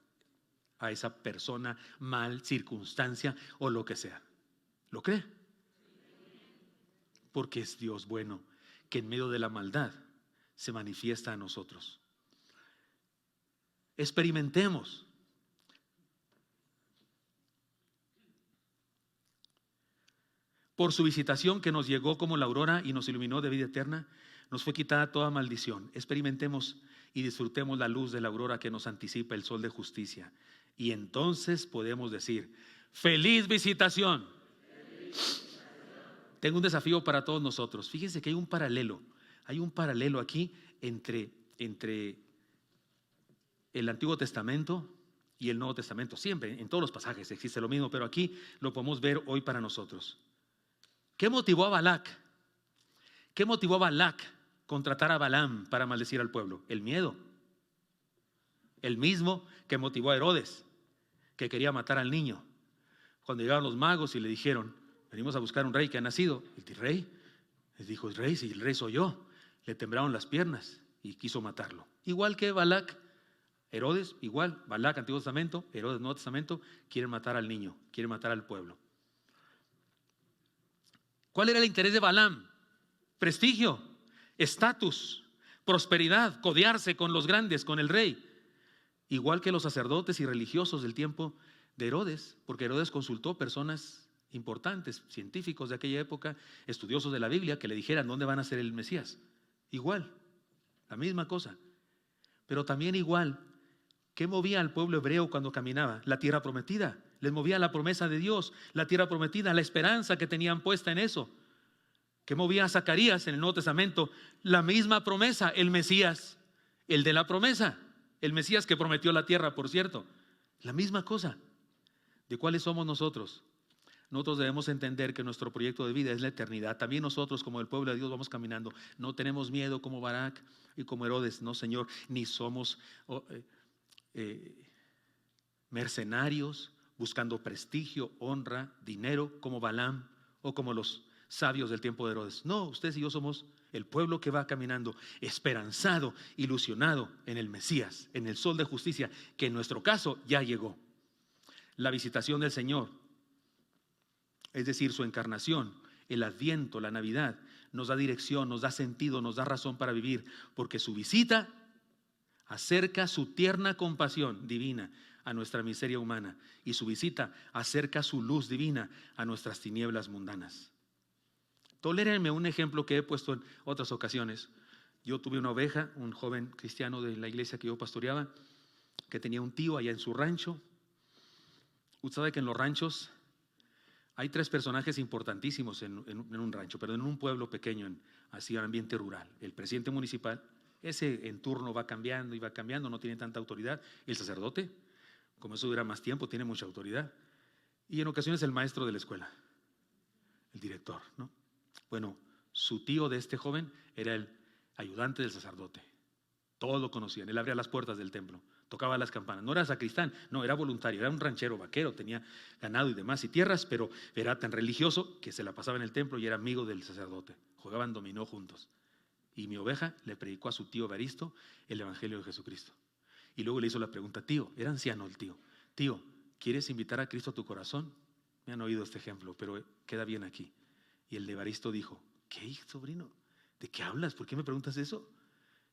a esa persona, mal, circunstancia o lo que sea. ¿Lo cree? Porque es Dios bueno, que en medio de la maldad se manifiesta a nosotros. Experimentemos. Por su visitación, que nos llegó como la aurora y nos iluminó de vida eterna, nos fue quitada toda maldición. Experimentemos y disfrutemos la luz de la aurora que nos anticipa el sol de justicia. Y entonces podemos decir: ¡feliz visitación! Tengo un desafío para todos nosotros. Fíjense que hay un paralelo aquí entre el Antiguo Testamento y el Nuevo Testamento. Siempre, en todos los pasajes existe lo mismo, pero aquí lo podemos ver hoy para nosotros. ¿Qué motivó a Balac? ¿Qué motivó a Balac contratar a Balaam para maldecir al pueblo? El miedo. El mismo que motivó a Herodes, que quería matar al niño. Cuando llegaron los magos y le dijeron: venimos a buscar un rey que ha nacido. El rey les dijo: el rey, si el rey soy yo. Le temblaron las piernas y quiso matarlo. Igual que Balac, Herodes, igual. Balac, Antiguo Testamento, Herodes, Nuevo Testamento, quieren matar al niño, quieren matar al pueblo. ¿Cuál era el interés de Balaam? Prestigio, estatus, prosperidad, codearse con los grandes, con el rey. Igual que los sacerdotes y religiosos del tiempo de Herodes, porque Herodes consultó personas importantes, científicos de aquella época, estudiosos de la Biblia, que le dijeran dónde van a ser el Mesías. Igual, la misma cosa. Pero también igual, ¿qué movía al pueblo hebreo cuando caminaba? La tierra prometida. Les movía la promesa de Dios, la tierra prometida, la esperanza que tenían puesta en eso. ¿Qué movía a Zacarías en el Nuevo Testamento? La misma promesa, el Mesías, el de la promesa, el Mesías que prometió la tierra, por cierto. La misma cosa. ¿De cuáles somos nosotros? nosotros debemos entender que nuestro proyecto de vida es la eternidad. También nosotros, como el pueblo de Dios, vamos caminando. No tenemos miedo como Barak y como Herodes, no, Señor, ni somos mercenarios buscando prestigio, honra, dinero, como Balaam o como los sabios del tiempo de Herodes. No, ustedes y yo somos el pueblo que va caminando esperanzado, ilusionado en el Mesías, en el sol de justicia, que en nuestro caso ya llegó. La visitación del Señor, es decir, su encarnación, el Adviento, la Navidad, nos da dirección, nos da sentido, nos da razón para vivir, porque su visita acerca su tierna compasión divina a nuestra miseria humana, y su visita acerca su luz divina a nuestras tinieblas mundanas. Tolérenme un ejemplo que he puesto en otras ocasiones. Yo tuve una oveja, un joven cristiano de la iglesia que yo pastoreaba, que tenía un tío allá en su rancho. Usted sabe que en los ranchos hay 3 personajes importantísimos en un rancho, pero en un pueblo pequeño, así en ambiente rural. El presidente municipal, ese en turno va cambiando y va cambiando, no tiene tanta autoridad. El sacerdote, como eso dura más tiempo, tiene mucha autoridad. Y en ocasiones el maestro de la escuela, el director, ¿no? Bueno, su tío de este joven era el ayudante del sacerdote. Todos lo conocían, él abría las puertas del templo, tocaba las campanas. No era sacristán, no, era voluntario, era un ranchero vaquero, tenía ganado y demás y tierras, pero era tan religioso que se la pasaba en el templo y era amigo del sacerdote. Jugaban dominó juntos. Y mi oveja le predicó a su tío Evaristo el evangelio de Jesucristo. Y luego le hizo la pregunta: tío, era anciano el tío, tío, ¿quieres invitar a Cristo a tu corazón? Me han oído este ejemplo, pero queda bien aquí. Y el de Evaristo dijo: ¿qué, sobrino? ¿De qué hablas? ¿Por qué me preguntas eso?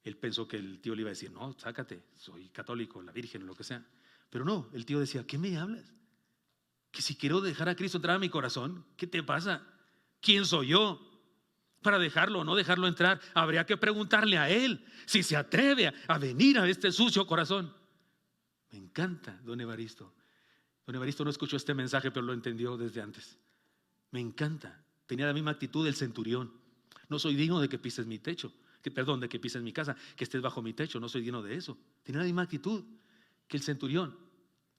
Él pensó que el tío le iba a decir: no, sácate, soy católico, la Virgen, lo que sea. Pero no, el tío decía: ¿qué me hablas? Que si quiero dejar a Cristo entrar a mi corazón, ¿qué te pasa? ¿Quién soy yo para dejarlo o no dejarlo entrar? Habría que preguntarle a él si se atreve a venir a este sucio corazón. Me encanta don Evaristo. Don Evaristo no escuchó este mensaje, pero lo entendió desde antes. Me encanta. Tenía la misma actitud del centurión. No soy digno de que pises mi techo, de que pises mi casa, que estés bajo mi techo. No soy digno de eso. Tenía la misma actitud que el centurión.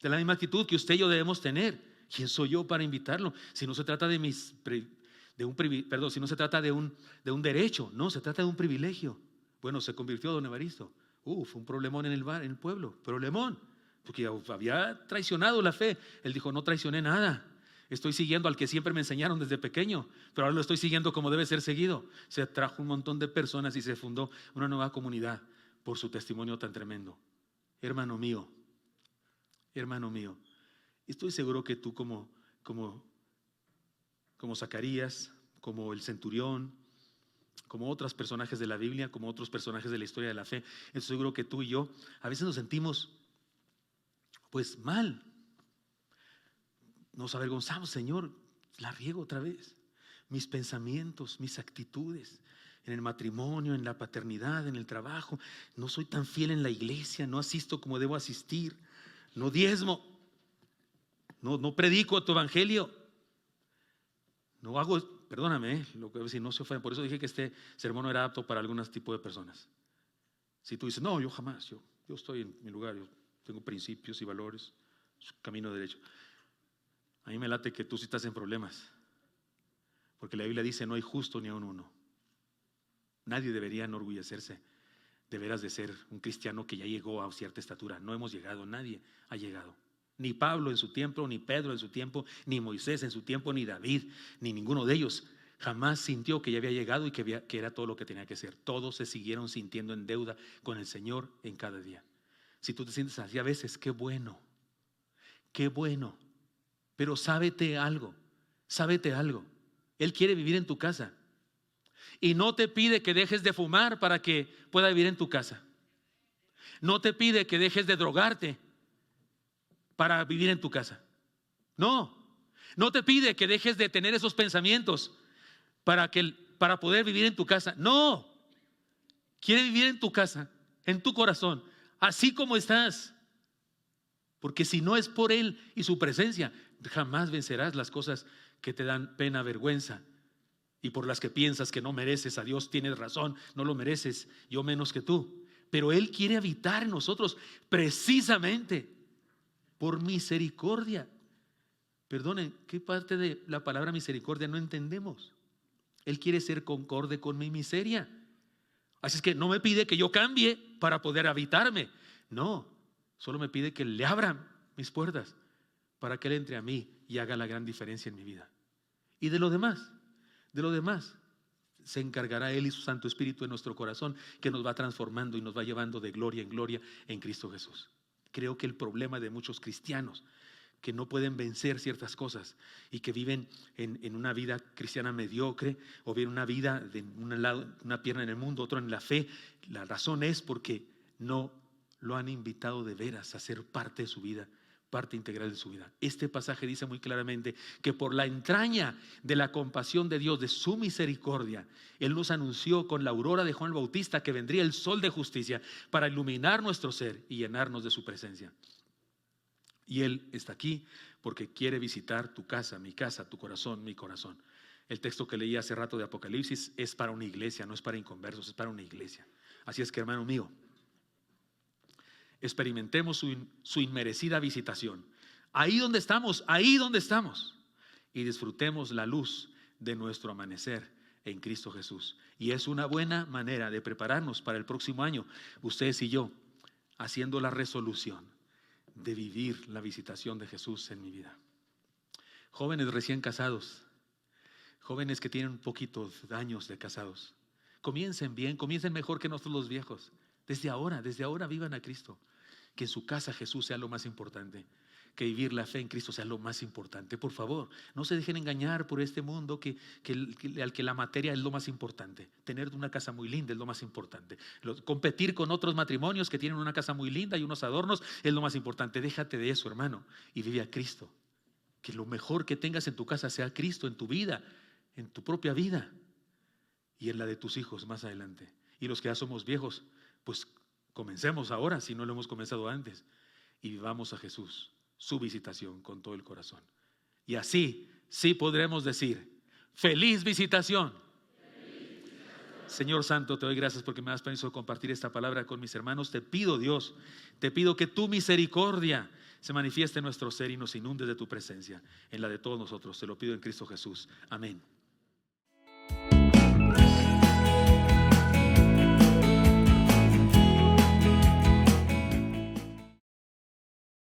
De la misma actitud que usted y yo debemos tener. ¿Quién soy yo para invitarlo? Si no se trata de si no se trata de un derecho, no, se trata de un privilegio. Bueno, se convirtió don Evaristo. Fue un problemón en el pueblo, problemón, porque había traicionado la fe. Él dijo: no traicioné nada. Estoy siguiendo al que siempre me enseñaron desde pequeño, pero ahora lo estoy siguiendo como debe ser seguido. Se atrajo un montón de personas y se fundó una nueva comunidad por su testimonio tan tremendo. Hermano mío, estoy seguro que tú como Zacarías, como el centurión, como otros personajes de la Biblia, como otros personajes de la historia de la fe, estoy seguro que tú y yo a veces nos sentimos pues mal. Nos avergonzamos: Señor, la riego otra vez. Mis pensamientos, mis actitudes, en el matrimonio, en la paternidad, en el trabajo. No soy tan fiel en la iglesia, no asisto como debo asistir, no diezmo, no predico tu evangelio, no hago, perdóname, si no se ofenden. Por eso dije que este sermón no era apto para algunos tipos de personas. Si tú dices: no, yo jamás, yo estoy en mi lugar, yo tengo principios y valores, camino derecho. A mí me late que tú sí estás en problemas, porque la Biblia dice: no hay justo ni aun uno. Nadie debería enorgullecerse de veras de ser un cristiano que ya llegó a cierta estatura. No hemos llegado, nadie ha llegado. Ni Pablo en su tiempo, ni Pedro en su tiempo, ni Moisés en su tiempo, ni David, ni ninguno de ellos jamás sintió que ya había llegado y que era todo lo que tenía que ser. Todos se siguieron sintiendo en deuda con el Señor en cada día. Si tú te sientes así a veces, qué bueno, qué bueno. Pero sábete algo. Él quiere vivir en tu casa. Y no te pide que dejes de fumar para que pueda vivir en tu casa. No te pide que dejes de drogarte para vivir en tu casa. No te pide que dejes de tener esos pensamientos para poder vivir en tu casa. No. Quiere vivir en tu casa, en tu corazón, así como estás. Porque si no es por Él y su presencia, jamás vencerás las cosas que te dan pena, vergüenza, y por las que piensas que no mereces a Dios. Tienes razón, no lo mereces, yo menos que tú. Pero Él quiere habitar en nosotros precisamente por misericordia. Perdonen, ¿qué parte de la palabra misericordia no entendemos? Él quiere ser concorde con mi miseria. Así es que no me pide que yo cambie para poder habitarme. No, solo me pide que le abran mis puertas para que Él entre a mí y haga la gran diferencia en mi vida. Y de lo demás, se encargará Él y su Santo Espíritu en nuestro corazón, que nos va transformando y nos va llevando de gloria en gloria en Cristo Jesús. Creo que el problema de muchos cristianos que no pueden vencer ciertas cosas y que viven en una vida cristiana mediocre, o viven una vida de una pierna en el mundo, otra en la fe, la razón es porque no lo han invitado de veras a ser parte de su vida, parte integral de su vida. Este pasaje dice muy claramente que por la entraña de la compasión de Dios, de su misericordia, Él nos anunció con la aurora de Juan el Bautista que vendría el sol de justicia para iluminar nuestro ser y llenarnos de su presencia. Y Él está aquí porque quiere visitar tu casa, mi casa, tu corazón, mi corazón. El texto que leí hace rato de Apocalipsis es para una iglesia, no es para inconversos, es para una iglesia. Así es que, hermano mío, experimentemos su inmerecida visitación. Ahí donde estamos, y disfrutemos la luz de nuestro amanecer en Cristo Jesús. Y es una buena manera de prepararnos para el próximo año, ustedes y yo, haciendo la resolución de vivir la visitación de Jesús en mi vida. Jóvenes recién casados, jóvenes que tienen poquitos años de casados, comiencen bien, comiencen mejor que nosotros los viejos. Desde ahora vivan a Cristo. Que en su casa Jesús sea lo más importante, que vivir la fe en Cristo sea lo más importante. Por favor, no se dejen engañar por este mundo al que la materia es lo más importante. Tener una casa muy linda es lo más importante. Competir con otros matrimonios que tienen una casa muy linda y unos adornos es lo más importante. Déjate de eso, hermano, y vive a Cristo. Que lo mejor que tengas en tu casa sea Cristo en tu vida, en tu propia vida y en la de tus hijos más adelante. Y los que ya somos viejos, pues comencemos ahora, si no lo hemos comenzado antes, y vivamos a Jesús, su visitación con todo el corazón. Y así, sí podremos decir, ¡feliz visitación! Señor Santo, te doy gracias porque me das permiso de compartir esta palabra con mis hermanos. Te pido, Dios, te pido que tu misericordia se manifieste en nuestro ser y nos inunde de tu presencia, en la de todos nosotros. Te lo pido en Cristo Jesús. Amén.